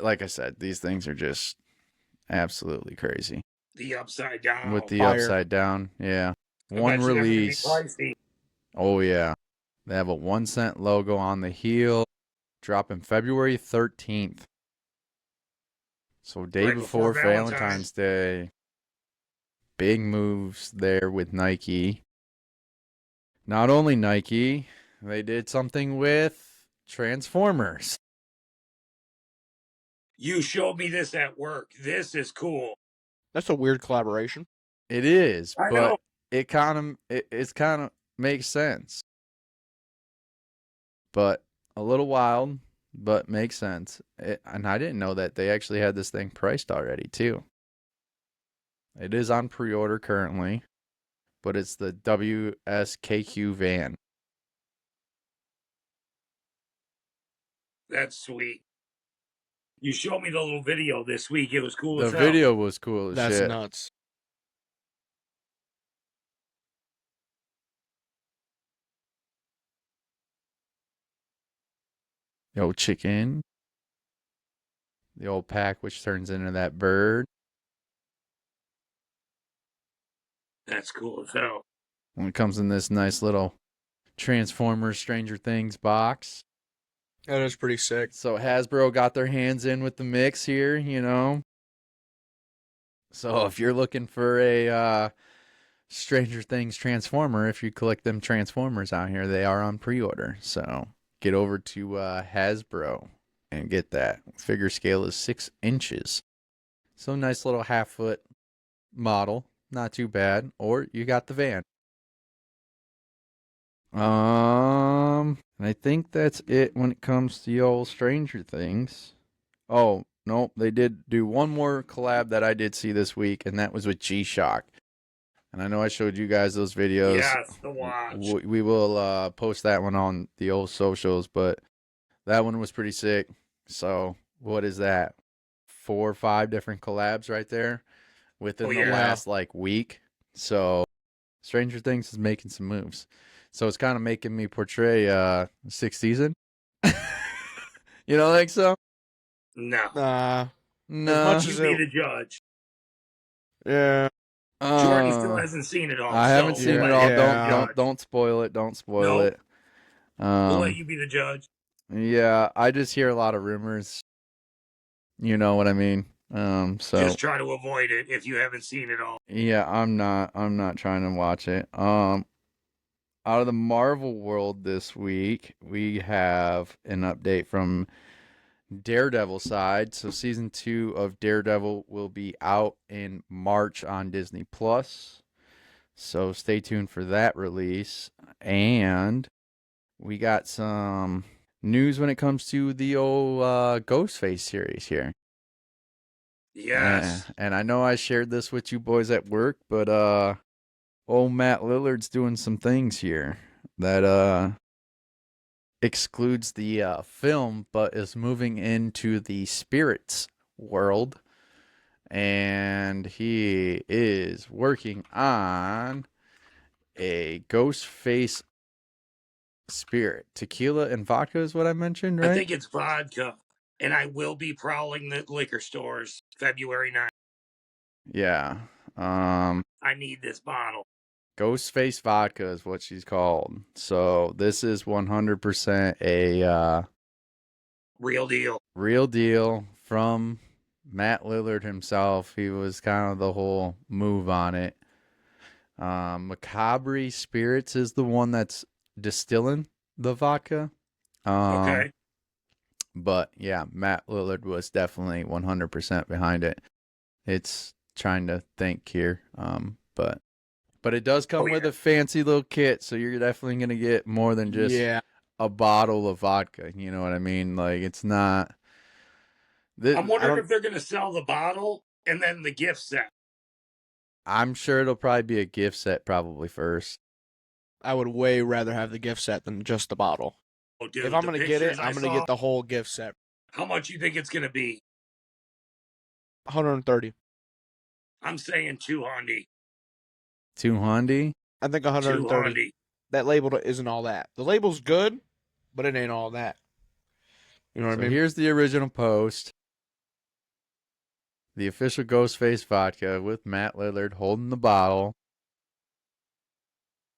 like I said, these things are just absolutely crazy. The Upside Down. With the Fire. upside down, yeah. I One bet you they're gonna be release. pricey. Oh, yeah. They have a 1 cent logo on the heel. Dropping February 13th. So day Right before before Valentine's Day. Big moves there with Nike. Not only Nike, they did something with Transformers. You showed me this at work. This is cool. That's a weird collaboration. It is, I but know. it's kind of makes sense. But a little wild, but makes sense. And I didn't know that they actually had this thing priced already too. It is on pre-order currently, but it's the WSKQ van. That's sweet. You showed me the little video this week. It was cool The as hell. video was cool as That's shit. nuts. Yo, chicken. The old pack, which turns into that bird. That's cool as hell. When it comes in this nice little Transformers Stranger Things box. That is pretty sick. So Hasbro got their hands in with the mix here, you know. So if you're looking for a Stranger Things Transformer, if you collect them Transformers out here, they are on pre-order. So get over to Hasbro and get that. Figure scale is 6 inches. So nice little half-foot model. Not too bad. Or you got the van. And I think that's it when it comes to the old Stranger Things. Oh, no, they did do one more collab that I did see this week, and that was with G-Shock. And I know I showed you guys those videos. Yes, the watch. We will post that one on the old socials, but that one was pretty sick. So, what is that? 4 or 5 different collabs right there within the last like week. So, Stranger Things is making some moves. So it's kind of making me portray 6th season. You don't think so? No. No. As much You as be it, the judge. yeah. Jordan still hasn't seen it all. I haven't so seen we'll it let all. you be the Don't judge. don't spoil it. Don't spoil Nope. it. We'll let you be the judge. Yeah, I just hear a lot of rumors. You know what I mean? So Just try to avoid it if you haven't seen it all. yeah, I'm not trying to watch it. Out of the Marvel world this week, we have an update from Daredevil side. So season 2 of Daredevil will be out in March on Disney Plus. So stay tuned for that release. And we got some news when it comes to the old Ghostface series here. Yes. And I know I shared this with you boys at work, but old Matt Lillard's doing some things here that excludes the film, but is moving into the spirits world. And he is working on a Ghostface spirit. Tequila and vodka is what I mentioned, right? I think it's vodka. And I will be prowling the liquor stores February 9th. Yeah. I need this bottle. Ghostface vodka is what she's called. So this is 100% a Real deal. real deal from Matt Lillard himself. He was kind of the whole move on it. Macabre Spirits is the one that's distilling the vodka. Okay. But yeah, Matt Lillard was definitely 100% behind it. It's trying to think here. But it does come with a fancy little kit, so you're definitely going to get more than just a bottle of vodka. You know what I mean? Like, it's not... I'm wondering if they're going to sell the bottle and then the gift set. I'm sure it'll probably be a gift set probably first. I would way rather have the gift set than just the bottle. Oh, dude, if I'm going to get it, I'm going to get the whole gift set. How much you think it's going to be? 130. I'm saying 200. 200? I think 130. 200. That label isn't all that. The label's good, but it ain't all that. You know what I mean? Here's the original post. The official Ghostface vodka with Matt Lillard holding the bottle.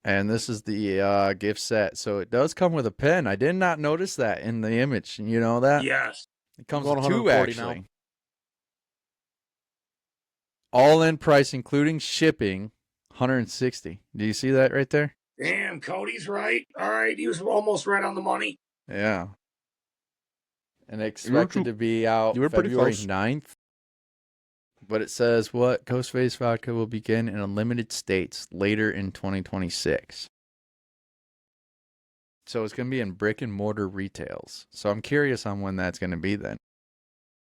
And this is the gift set. So it does come with a pen. I did not notice that in the image. You know that? Yes. It comes going with two, 140 now. actually. All-in price, including shipping, $160. Do you see that right there? Damn, Cody's right. All right, he was almost right on the money. Yeah. And expected to be out you were pretty February close. 9th. But it says what? Ghostface vodka will begin in limited states later in 2026. So it's going to be in brick and mortar retails. So I'm curious on when that's going to be then.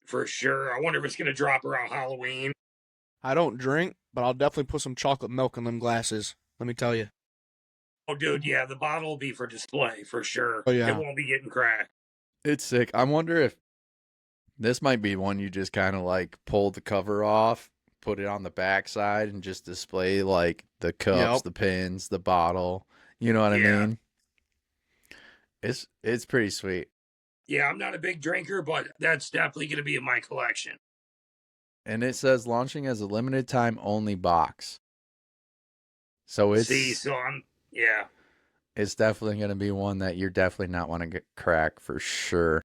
For sure. I wonder if it's going to drop around Halloween. I don't drink, but I'll definitely put some chocolate milk in them glasses. Let me tell you. Oh, dude, yeah, the bottle will be for display, for sure. Oh, yeah. It won't be getting cracked. It's sick. I wonder if this might be one you just kind of like pull the cover off, put it on the back side, and just display like the cups, Yep. the pins, the bottle. You know what I Yeah. mean? It's pretty sweet. Yeah, I'm not a big drinker, but that's definitely going to be in my collection. And it says launching as a limited time only box. So it's yeah. it's definitely going to be one that you're definitely not want to get crack for sure.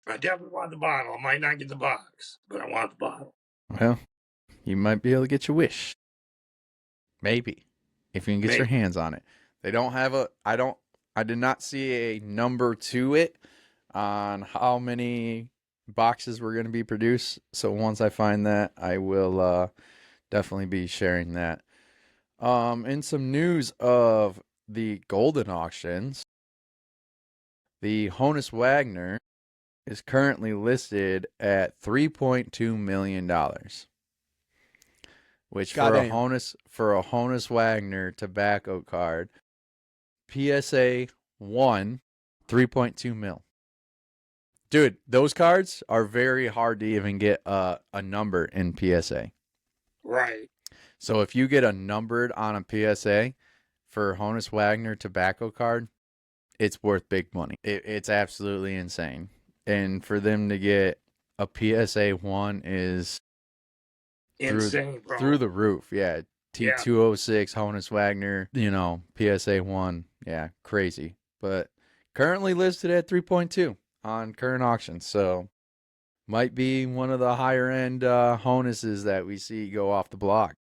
I definitely want the bottle. I might not get the box, but I want the bottle. Well, you might be able to get your wish. Maybe. If you can get your hands on it. They don't have I did not see a number to it on how many boxes were going to be produced. So once I find that, I will definitely be sharing that. In some news of the golden auctions, the Honus Wagner is currently listed at $3.2 million. Which for a Honus Wagner tobacco card, PSA 1, 3.2 mil. Dude, those cards are very hard to even get a number in PSA. Right. So if you get a numbered on a PSA for Honus Wagner tobacco card, it's worth big money. It's absolutely insane. And for them to get a PSA 1 is insane, bro. Through the roof. Yeah. T206 Honus Wagner, PSA 1. Yeah, crazy. But currently listed at 3.2 on current auctions. So might be one of the higher end Honuses that we see go off the block.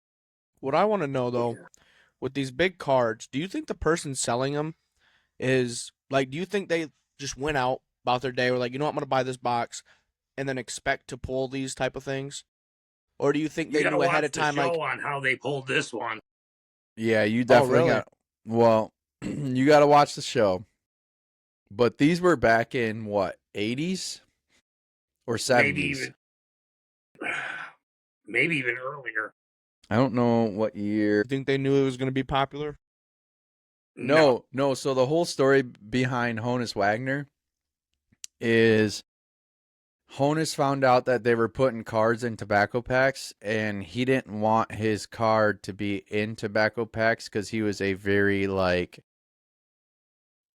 What I want to know, though, with these big cards, do you think the person selling them is, like, do you think they just went out about their day, or like, you know what, I'm going to buy this box, and then expect to pull these type of things? Or do you think they knew ahead of time, like, on how they pulled this one? Yeah, you definitely got. Well, you got to watch the show. But these were back in what, 80s or 70s? Maybe even earlier. I don't know what year. You think they knew it was going to be popular? No. So the whole story behind Honus Wagner is Honus found out that they were putting cards in tobacco packs, and he didn't want his card to be in tobacco packs because he was a very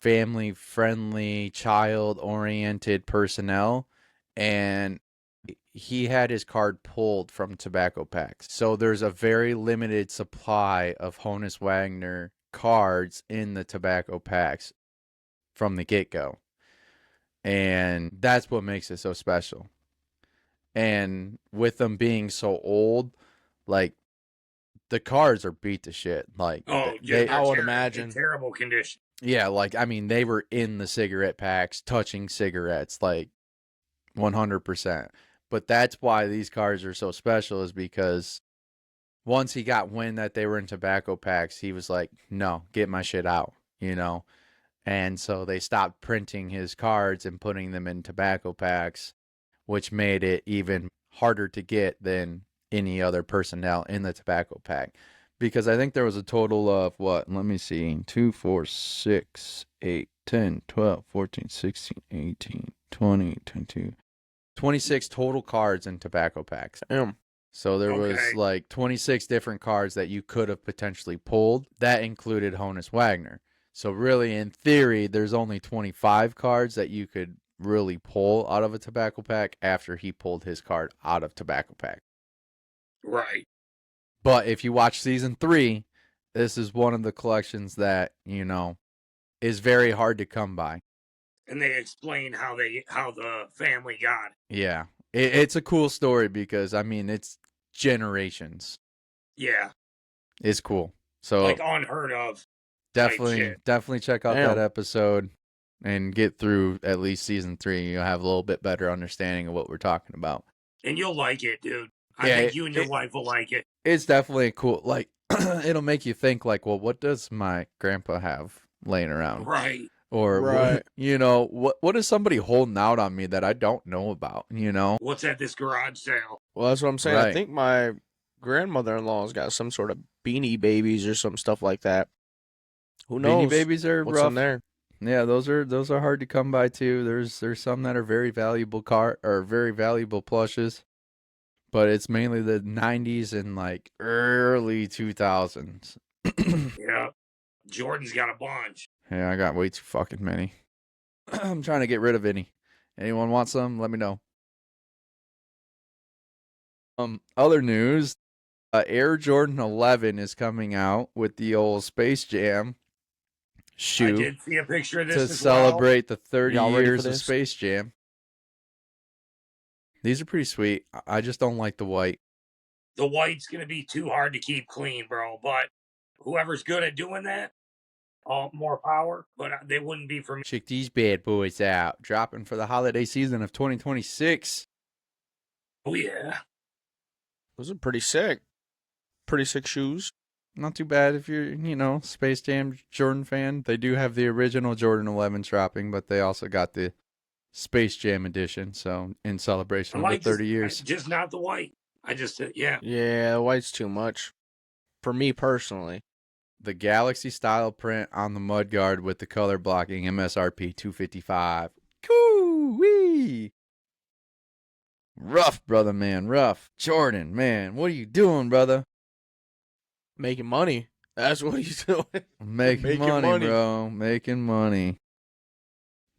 family-friendly, child-oriented personnel, and he had his card pulled from tobacco packs. So there's a very limited supply of Honus Wagner cards in the tobacco packs from the get-go. And that's what makes it so special. And with them being so old, the cards are beat to shit. I would imagine. Terrible condition. Yeah, they were in the cigarette packs, touching cigarettes, 100%. But that's why these cards are so special, is because once he got wind that they were in tobacco packs, he was like, no, get my shit out, And so they stopped printing his cards and putting them in tobacco packs, which made it even harder to get than any other personnel in the tobacco pack. Because I think there was a total of, let me see, 2, 4, 6, 8, 10, 12, 14, 16, 18, 20, 22, 26 total cards in tobacco packs. So there was 26 different cards that you could have potentially pulled. That included Honus Wagner. So really, in theory, there's only 25 cards that you could really pull out of a tobacco pack after he pulled his card out of tobacco pack. Right. But if you watch season 3, this is one of the collections that, is very hard to come by. And they explain how the family got it. Yeah. It's a cool story because, it's generations. Yeah. It's cool. So Like unheard of. Type shit. definitely check out Damn. that episode and get through at least season 3. You'll have a little bit better understanding of what we're talking about. And you'll like it, dude. I Yeah, think you and your wife will like it. It's definitely cool. Like, it'll make you think, like, well, what does my grandpa have laying around? Right. Or, Right. what is somebody holding out on me that I don't know about, What's at this garage sale? Well, that's what I'm saying. I Right. think my grandmother-in-law's got some sort of Beanie Babies or some stuff like that. Who knows? Beanie Babies are what's rough. in there? Yeah, those are hard to come by too. There's some that are very valuable very valuable plushes, but it's mainly the 90s and like early 2000s. Yeah. Jordan's got a bunch. Yeah, I got way too fucking many. I'm trying to get rid of any. Anyone want some? Let me know. Other news, Air Jordan 11 is coming out with the old Space Jam shoe I did see a picture of this to as well. celebrate the 30 Y'all ready for years of this? Space Jam. These are pretty sweet. I just don't like the white. The white's going to be too hard to keep clean, bro. But whoever's good at doing that, more power. But they wouldn't be for me. Check these bad boys out. Dropping for the holiday season of 2026. Oh, yeah. Those are pretty sick. Pretty sick shoes. Not too bad if you're, Space Jam Jordan fan. They do have the original Jordan 11 dropping, but they also got the Space Jam edition. So in celebration of the 30 years. Just not the white. I just, yeah. Yeah, the white's too much. For me personally. The Galaxy style print on the mudguard with the color blocking, MSRP $255. Coo-wee! Rough, brother, man, rough. Jordan, man, what are you doing, brother? Making money. That's what he's doing. Making money, bro. Making money.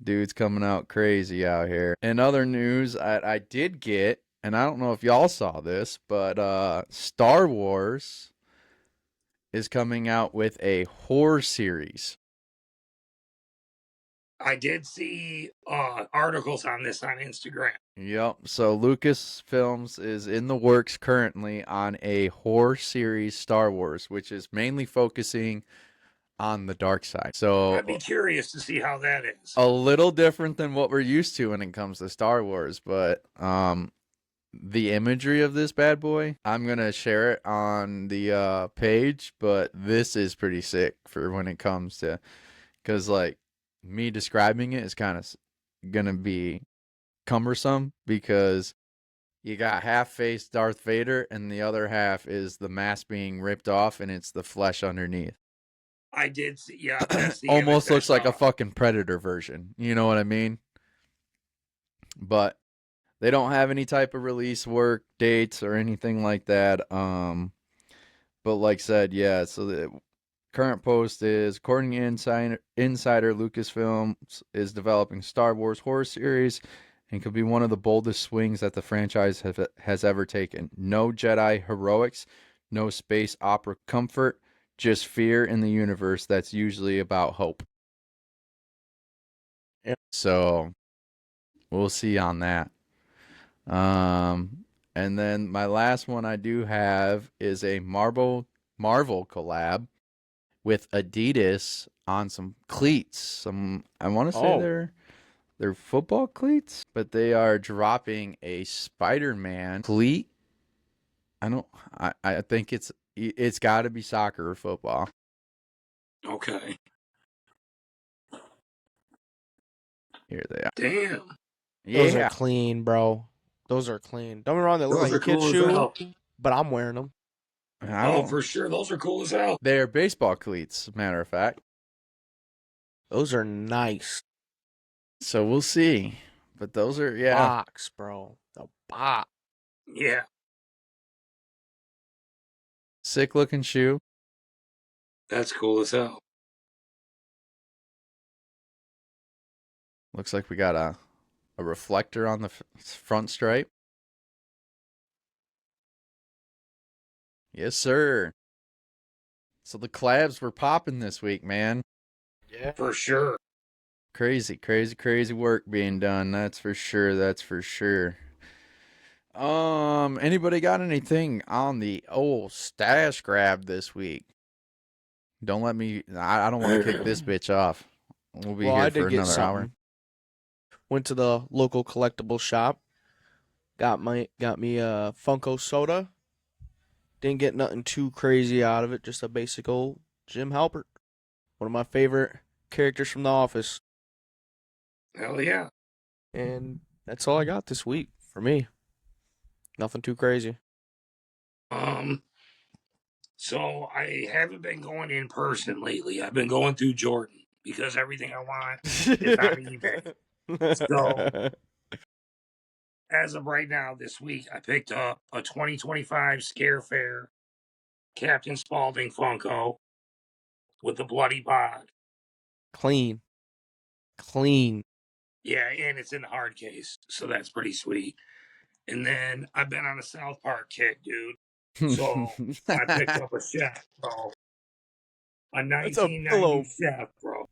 Dude's coming out crazy out here. In other news, I did get, and I don't know if y'all saw this, but Star Wars is coming out with a horror series. I did see articles on this on Instagram. Yep. So Lucasfilms is in the works currently on a horror series Star Wars, which is mainly focusing on the dark side. So I'd be curious to see how that is. a little different than what we're used to when it comes to Star Wars, but the imagery of this bad boy, I'm going to share it on the page, but this is pretty sick for when it comes to, because like me describing it is kind of going to be cumbersome because you got half face Darth Vader and the other half is the mask being ripped off and it's the flesh underneath. I did see, yeah. That's the Almost image I looks like saw. a fucking Predator version. You know what I mean? But they don't have any type of release work dates or anything like that. But like said, yeah. So the current post is, according to Insider, Lucasfilm is developing Star Wars horror series and could be one of the boldest swings that the franchise has ever taken. No Jedi heroics, no space opera comfort, just fear in the universe that's usually about hope. Yep. So we'll see on that. And then my last one I do have is a Marvel collab with Adidas on some cleats. I want to say they're football cleats, but they are dropping a Spider-Man cleat. I think it's got to be soccer or football. Okay. Here they are. Damn. Those are Yeah. clean, bro. Those are clean. Don't be wrong, they look Those like are a kid's cool as shoe, hell. but I'm wearing them. Oh, for sure. Those are cool as hell. They're baseball cleats, matter of fact. Those are nice. So we'll see. But those are, yeah. Box, bro. The box. Yeah. Sick looking shoe. That's cool as hell. Looks like we got a reflector on the front stripe. Yes, sir. So the collabs were popping this week, man. Yeah. For sure. Crazy, crazy, crazy work being done. That's for sure. That's for sure. Anybody got anything on the old stash grab this week? Don't let me. I don't want to kick this bitch off. We'll be Well, here I for did get another hour. something. Went to the local collectible shop. Got me a Funko soda. Didn't get nothing too crazy out of it. Just a basic old Jim Halpert. One of my favorite characters from The Office. Hell yeah. And that's all I got this week for me. Nothing too crazy. So I haven't been going in person lately. I've been going through Jordan because everything I want is on eBay. So as of right now, this week, I picked up a 2025 Scare Fair Captain Spaulding Funko with the bloody pod. Clean. Yeah, and it's in the hard case, so that's pretty sweet. And then I've been on a South Park kick, dude. So I picked up a chef, bro. A That's a 1990 pillow. chef, bro.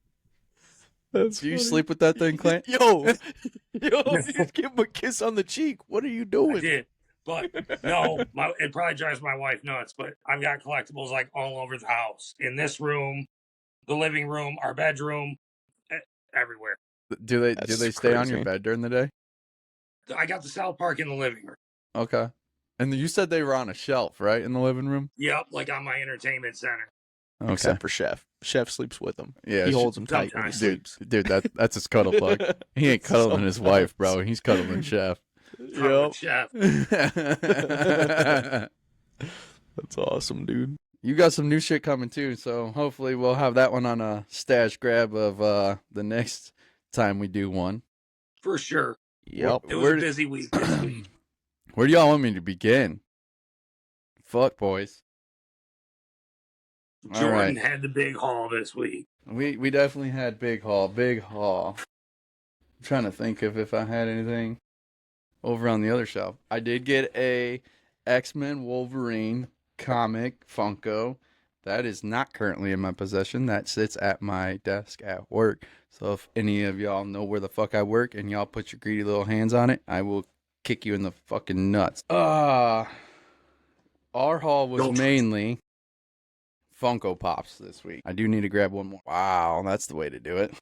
That's Do you sleep with that thing, Clint? Yo, you just give him a kiss on the cheek. What are you I doing? did. But no, it probably drives my wife nuts, but I've got collectibles like all over the house. In this room, the living room, our bedroom, everywhere. Do they That's stay on your crazy. bed during the day? I got the South Park in the living room. Okay. And you said they were on a shelf, right, in the living room? Yep, like on my entertainment center. Okay. Except for Chef. Chef sleeps with him. Yeah, He holds him tight when he sometimes. sleeps. dude, that's his cuddle plug. He ain't cuddling his wife, bro. He's cuddling Chef. Yep. Chef. That's awesome, dude. You got some new shit coming too, so hopefully we'll have that one on a stash grab of the next time we do one. For sure. Yep. It was a busy week this week. Where do y'all want me to begin? Fuck, boys. All Jordan right. had the big haul this week. We definitely had big haul. I'm trying to think of if I had anything over on the other shelf. I did get a X-Men Wolverine comic Funko. That is not currently in my possession. That sits at my desk at work. So if any of y'all know where the fuck I work and y'all put your greedy little hands on it, I will kick you in the fucking nuts. Our haul was mainly Funko Pops this week. I do need to grab one more. Wow, that's the way to do it.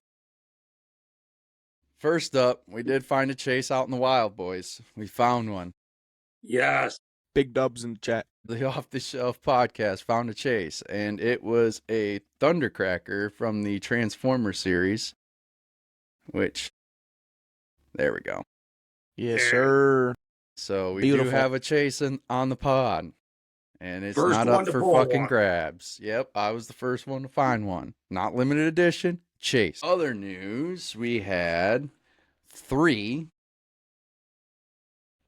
First up, we did find a chase out in the wild, boys. We found one. Yes. Big dubs in the chat. The Off the Shelf podcast found a chase, and it was a Thundercracker from the Transformers series, which, there we go. Yes, Yeah. sir. So we Beautiful. do have a chase on the pod, and it's First not one up to for pull fucking one. grabs. Yep, I was the first one to find one. Not limited edition, chase. Other news, we had 3,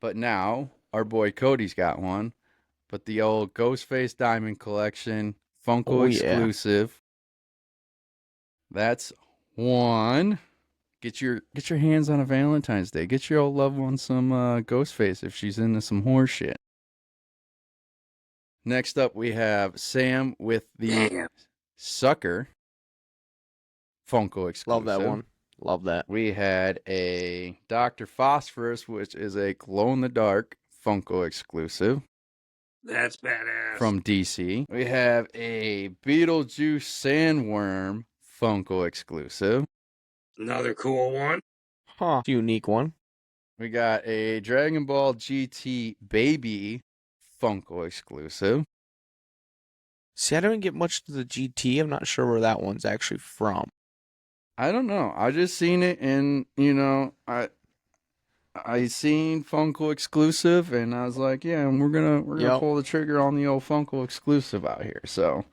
but now our boy Cody's got one. But the old Ghostface Diamond Collection Funko exclusive. That's 1. Get your hands on a Valentine's Day. Get your old loved one some Ghostface if she's into some horse shit. Next up, we have Sam with the Damn. Sucker Funko exclusive. Love that one. Love that. We had a Dr. Phosphorus, which is a glow-in-the-dark Funko exclusive. That's badass. From DC. We have a Beetlejuice Sandworm Funko exclusive. Another cool one. Huh. Unique one. We got a Dragon Ball GT Baby Funko exclusive. See, I didn't get much to the GT. I'm not sure where that one's actually from. I don't know. I just seen it and, you know, I seen Funko exclusive and I was like, yeah, we're gonna pull the trigger on the old Funko exclusive out here. So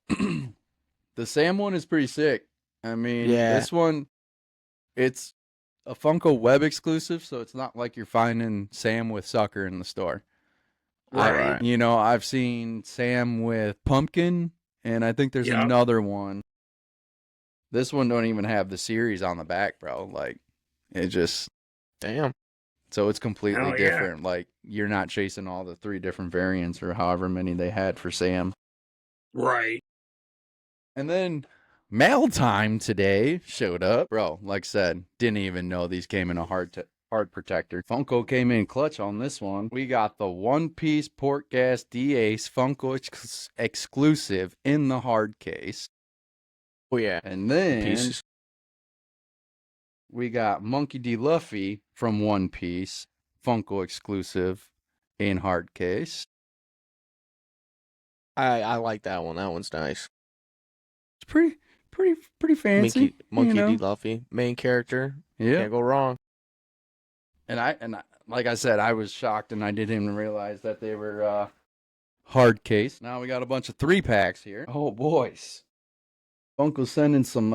the Sam one is pretty sick. I mean, this one, it's a Funko web exclusive, so it's not like you're finding Sam with Sucker in the store. Right. I've seen Sam with Pumpkin, and I think there's another one. This one don't even have the series on the back, bro. Like, it just... Damn. So it's completely Hell yeah. different. Like, you're not chasing all the 3 different variants or however many they had for Sam. Right. And then mail time today showed up. Bro, like I said, didn't even know these came in a hard protector. Funko came in clutch on this one. We got the one-piece Port Gas D-Ace Funko exclusive in the hard case. Oh, yeah. And then Pieces. we got Monkey D. Luffy from One Piece Funko exclusive in hard case. I like that one. That one's nice. It's pretty fancy. Monkey you know? D. Luffy, main character. Yeah. Can't go wrong. And I, like I said, I was shocked and I didn't even realize that they were hard case. Now we got a bunch of 3-packs here. Oh, boys. Funko's sending some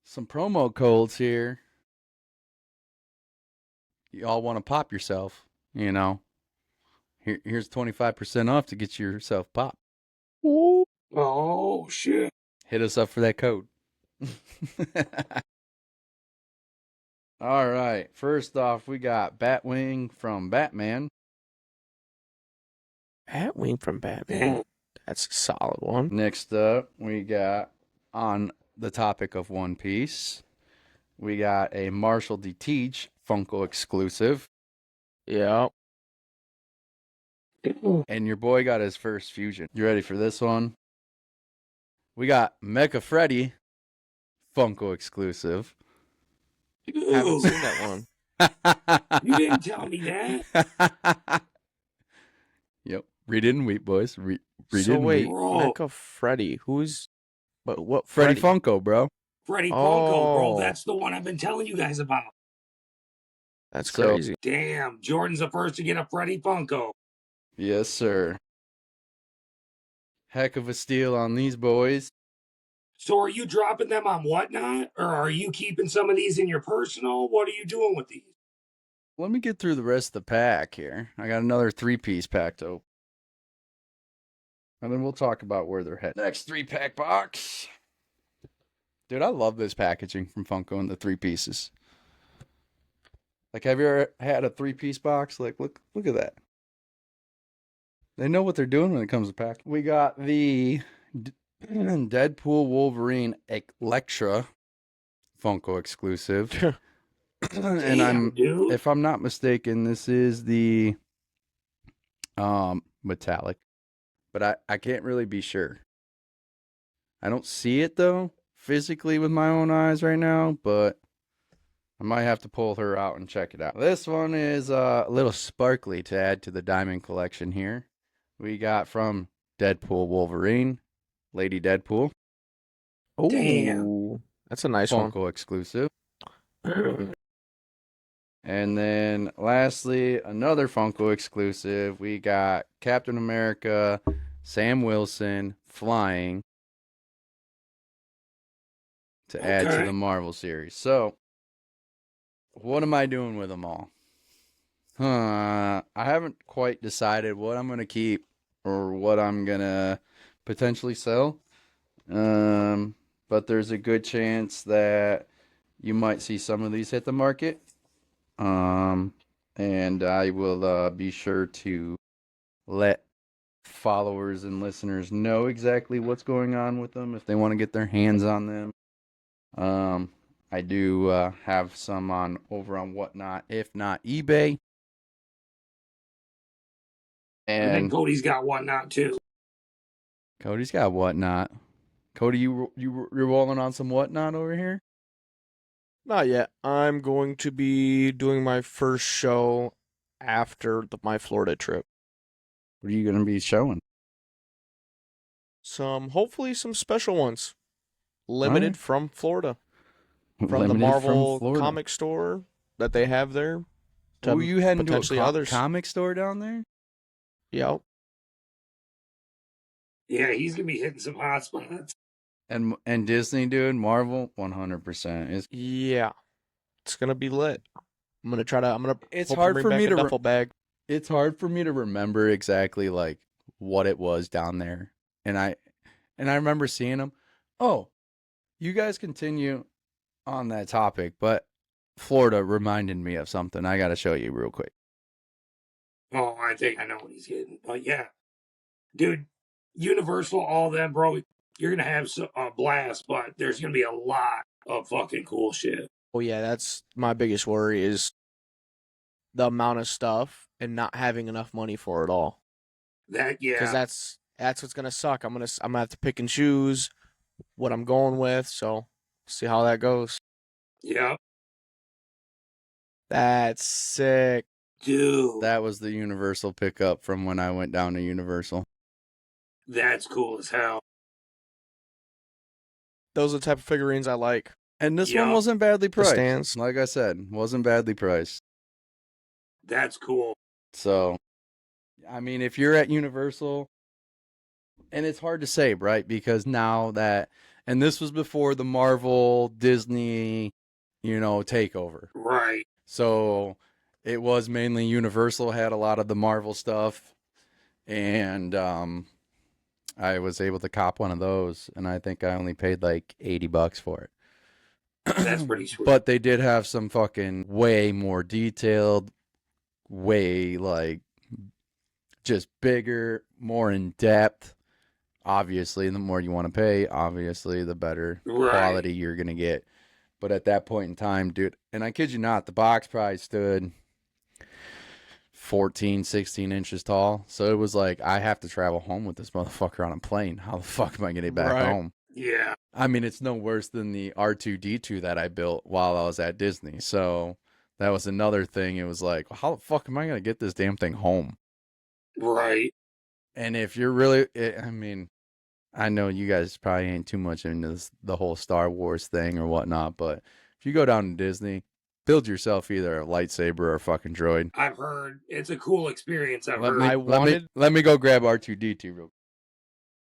promo codes here. Y'all want to pop yourself, you know. Here's 25% off to get yourself popped. Oh, shit. Hit us up for that code. All right. First off, we got Batwing from Batman. Batwing from Batman. That's a solid one. Next up, we got, on the topic of One Piece, we got a Marshall D. Teach Funko exclusive. Yeah. And your boy got his first fusion. You ready for this one? We got Mecha Freddy Funko exclusive. Haven't seen that one. You didn't tell me that. Yep. Read it and weep, boys. Read So it and wait, weep. Bro. Mecha Freddy. Who's... But what Freddy Funko, bro. Freddy Funko, bro. Oh. That's the one I've been telling you guys about. That's So- crazy. Damn, Jordan's the first to get a Freddy Funko. Yes, sir. Heck of a steal on these boys. So are you dropping them on Whatnot? Or are you keeping some of these in your personal? What are you doing with these? Let me get through the rest of the pack here. I got another 3-piece pack to open. And then we'll talk about where they're headed. Next 3-pack box. Dude, I love this packaging from Funko and the 3 pieces. Like, have you ever had a 3-piece box? Like, look at that. They know what they're doing when it comes to pack. We got the Deadpool Wolverine Electra Funko exclusive. And Damn, dude. if I'm not mistaken, this is the metallic, but I can't really be sure. I don't see it though physically with my own eyes right now, but I might have to pull her out and check it out. This one is a little sparkly to add to the diamond collection here. We got from Deadpool Wolverine, Lady Deadpool. Oh, Damn. that's a nice Funko exclusive. And then lastly, another Funko exclusive. We got Captain America, Sam Wilson flying to add to Okay. the Marvel series. So, what am I doing with them all? I haven't quite decided what I'm going to keep or what I'm going to potentially sell. But there's a good chance that you might see some of these hit the market. And I will be sure to let followers and listeners know exactly what's going on with them if they want to get their hands on them. I do have some on over on Whatnot, if not eBay. And then And Cody's got Whatnot too. Cody's got Whatnot. Cody, you're rolling on some Whatnot over here? Not yet. I'm going to be doing my first show after my Florida trip. What are you going to be showing? Hopefully some special ones. Limited from Florida. From the Limited Marvel Florida. comic store that they have there. to Oh, you heading to a potentially others. comic store down there? Yep. Yeah, he's gonna be hitting some hot spots. And Disney, dude, Marvel, 100%. Yeah. It's gonna be lit. I'm gonna It's hope to hard bring for back me a to duffel bag. It's hard for me to remember exactly like what it was down there. And I remember seeing them. Oh, you guys continue on that topic, but Florida reminded me of something I got to show you real quick. Oh, I think I know what he's getting. But yeah. Dude, Universal, all them, bro. You're gonna have a blast, but there's gonna be a lot of fucking cool shit. Oh yeah, that's my biggest worry is the amount of stuff and not having enough money for it all. That Because yeah, that's what's gonna suck. I'm gonna have to pick and choose what I'm going with. So see how that goes. yeah, That's sick. dude, That was the Universal pickup from when I went down to Universal. that's cool as hell. Those are the type of figurines I like. And this Yeah. one wasn't badly priced. stands. Like I said, wasn't badly priced. That's cool. So, I mean, if you're at Universal, and it's hard to say, right? Because now that, and this was before the Marvel, Disney, takeover. Right. So it was mainly Universal had a lot of the Marvel stuff. And I was able to cop one of those. And I think I only paid like $80 for it. That's pretty sweet. But they did have some fucking way more detailed, way like just bigger, more in depth. Obviously, the more you want to pay, obviously, the better quality you're going to get. But at that point in time, dude, and I kid you not, the box prize stood 14, 16 inches tall. So it was like, I have to travel home with this motherfucker on a plane. How the fuck am I going to get back home? Yeah. I mean, it's no worse than the R2-D2 that I built while I was at Disney. So that was another thing. It was like, how the fuck am I going to get this damn thing home? Right. And if you're really, I mean, I know you guys probably ain't too much into the whole Star Wars thing or whatnot, but if you go down to Disney, build yourself either a lightsaber or a fucking droid. I've heard it's a cool experience. I've Let heard. me go grab R2-D2 real quick.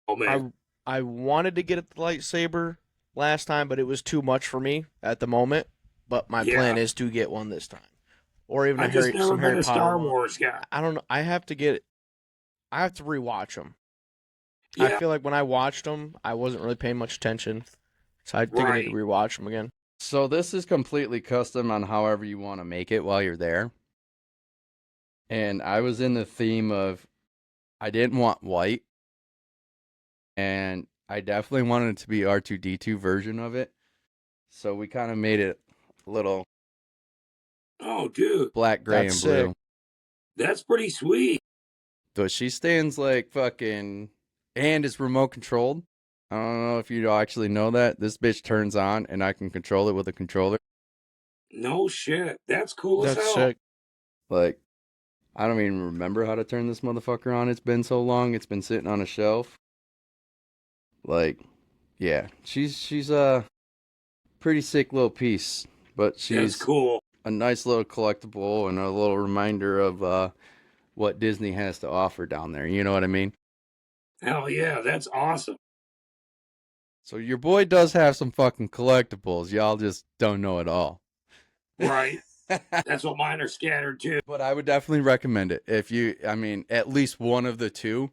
Oh man. I wanted to get the lightsaber last time, but it was too much for me at the moment. But my plan is to get one this time, or even I've just never some been Harry a Potter Star one. Wars guy. I don't know. I have to rewatch them. Yeah. I feel like when I watched them, I wasn't really paying much attention, so I think I need to rewatch them again. So this is completely custom on however you want to make it while you're there. And I was in the theme of, I didn't want white. And I definitely wanted it to be R2-D2 version of it. So we kind of made it a little Oh, dude. black, gray, That's and blue. sick. That's pretty sweet. So she stands like fucking, and it's remote controlled. I don't know if you actually know that. This bitch turns on and I can control it with a controller. No shit. That's cool as That's hell. sick. Like, I don't even remember how to turn this motherfucker on. It's been so long. It's been sitting on a shelf. Like, yeah, she's a pretty sick little piece, but That's she's cool. a nice little collectible and a little reminder of what Disney has to offer down there. You know what I mean? Hell yeah. That's awesome. So your boy does have some fucking collectibles. Y'all just don't know it all. Right. That's what mine are scattered too. But I would definitely recommend it. If you, I mean, at least one of the two.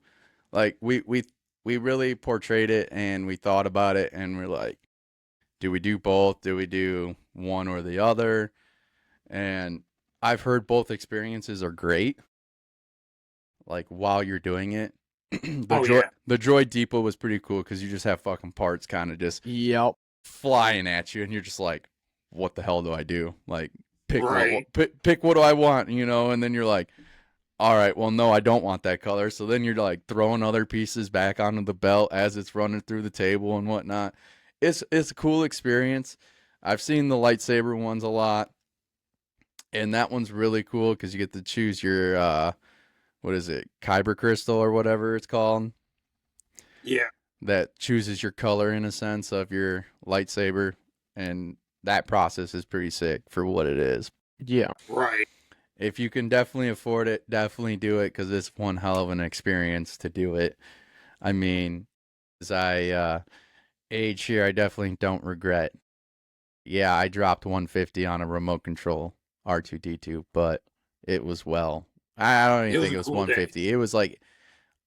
Like, we really portrayed it and we thought about it and we're like, do we do both? Do we do one or the other? And I've heard both experiences are great. Like, while you're doing it. The Droid Depot was pretty cool because you just have fucking parts kind of just flying at you and you're just like, what the hell do I do? Like, pick what do I want, and then you're like, all right, well, no, I don't want that color. So then you're like throwing other pieces back onto the belt as it's running through the table and whatnot. It's a cool experience. I've seen the lightsaber ones a lot, and that one's really cool because you get to choose your what is it, kyber crystal or whatever it's called. Yeah. That chooses your color in a sense of your lightsaber, and that process is pretty sick for what it is. Yeah. Right. If you can definitely afford it, definitely do it because it's one hell of an experience to do it. I mean, as I age here, I definitely don't regret. Yeah, I dropped 150 on a remote control R2-D2, but it was I don't even think it was cool 150. day. It was like,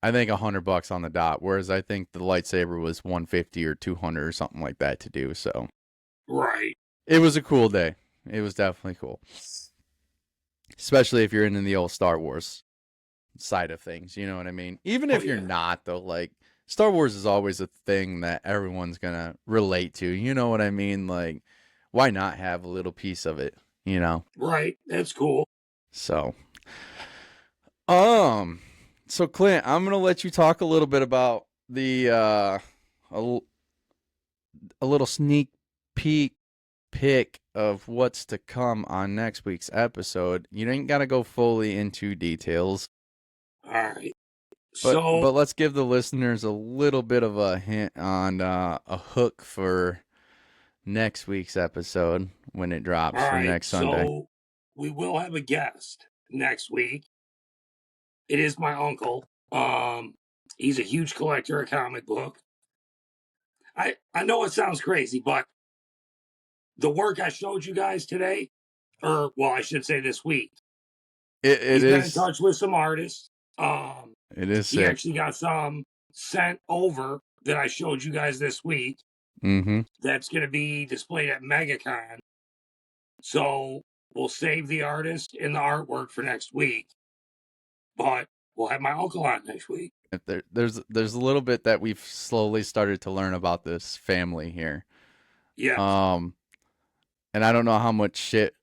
I think $100 on the dot, whereas I think the lightsaber was 150 or 200 or something like that to do. So, right. It was a cool day. It was definitely cool. Especially if you're into the old Star Wars side of things, you know what I mean? Even if you're not, though, like, Star Wars is always a thing that everyone's gonna relate to. You know what I mean? Like, why not have a little piece of it? You know? Right. That's cool. So, um, so Clint, I'm gonna let you talk a little bit about the a, a little sneak peek pick of what's to come on next week's episode. You ain't gotta go fully into details, All right. but So, let's give the listeners a little bit of a hint on a hook for next week's episode when it drops all for right. next Sunday. So, we will have a guest next week. It is my uncle. He's a huge collector of comic book. I know it sounds crazy, but the work I showed you guys today, or well, I should say this week, It he's been in is touch with some artists. it is He sick. actually got some sent over that I showed you guys this week. Mm-hmm. That's going to be displayed at MegaCon. So we'll save the artist and the artwork for next week, but we'll have my uncle on next week. There's a little bit that we've slowly started to learn about this family here. Yes. And I don't know how much shit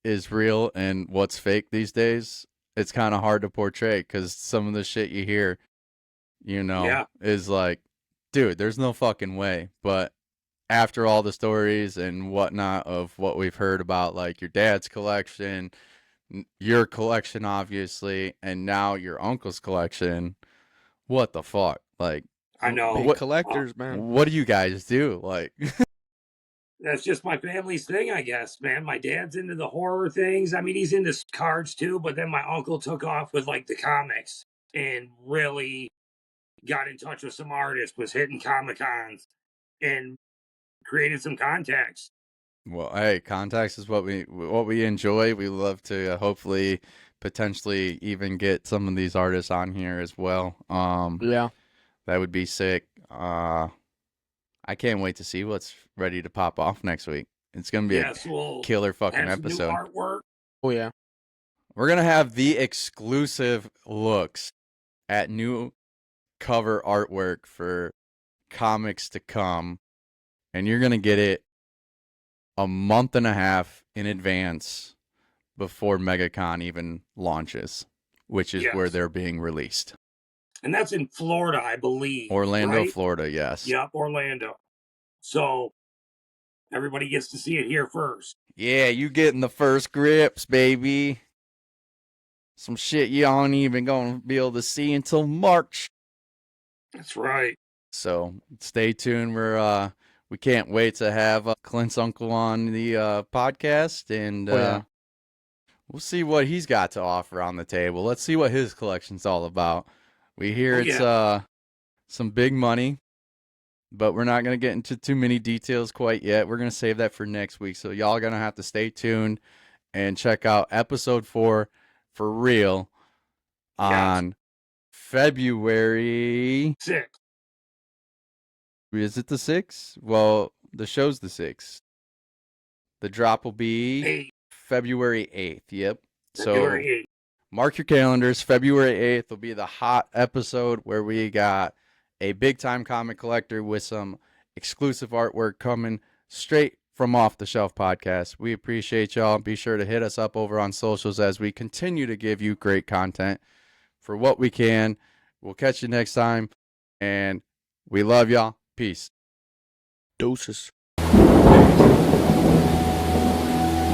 is real and what's fake these days. It's kind of hard to portray because some of the shit you hear, Yeah. is like, dude, there's no fucking way. But after all the stories and whatnot of what we've heard about, like your dad's collection, your collection, obviously, and now your uncle's collection, what the fuck? Like, I know. Big collectors, man. what do you guys do? Like, That's just my family's thing, I guess, man. My dad's into the horror things. I mean, he's into cards too, but then my uncle took off with like the comics and really got in touch with some artists, was hitting Comic Cons and created some contacts. well, hey, contacts is what we enjoy. We love to hopefully potentially even get some of these artists on here as well. Yeah. That would be sick. I can't wait to see what's ready to pop off next week. It's gonna be Yes, we'll a killer fucking have some new episode. artwork. Oh yeah. We're gonna have the exclusive looks at new cover artwork for comics to come, and you're gonna get it a month and a half in advance before MegaCon even launches, which is where Yes. they're being released. And that's in Florida, I believe. Orlando, right? Florida, yes. Yep, Orlando. So everybody gets to see it here first. Yeah, you getting the first grips, baby. Some shit you aren't even gonna be able to see until March. That's right. So stay tuned. We can't wait to have Clint's uncle on the podcast, and we'll see what he's got to offer on the table. Let's see what his collection's all about. We hear it's some big money, but we're not gonna get into too many details quite yet. We're gonna save that for next week. So y'all are gonna have to stay tuned and check out episode 4 for real on February 6th. Is it the 6th? Well, the show's the 6th. The drop will be 8th. February 8th. Yep. February 8th. Mark your calendars. February 8th will be the hot episode where we got a big time comic collector with some exclusive artwork coming straight from Off the Shelf podcast. We appreciate y'all. Be sure to hit us up over on socials as we continue to give you great content for what we can. We'll catch you next time, and we love y'all. Peace. Doses.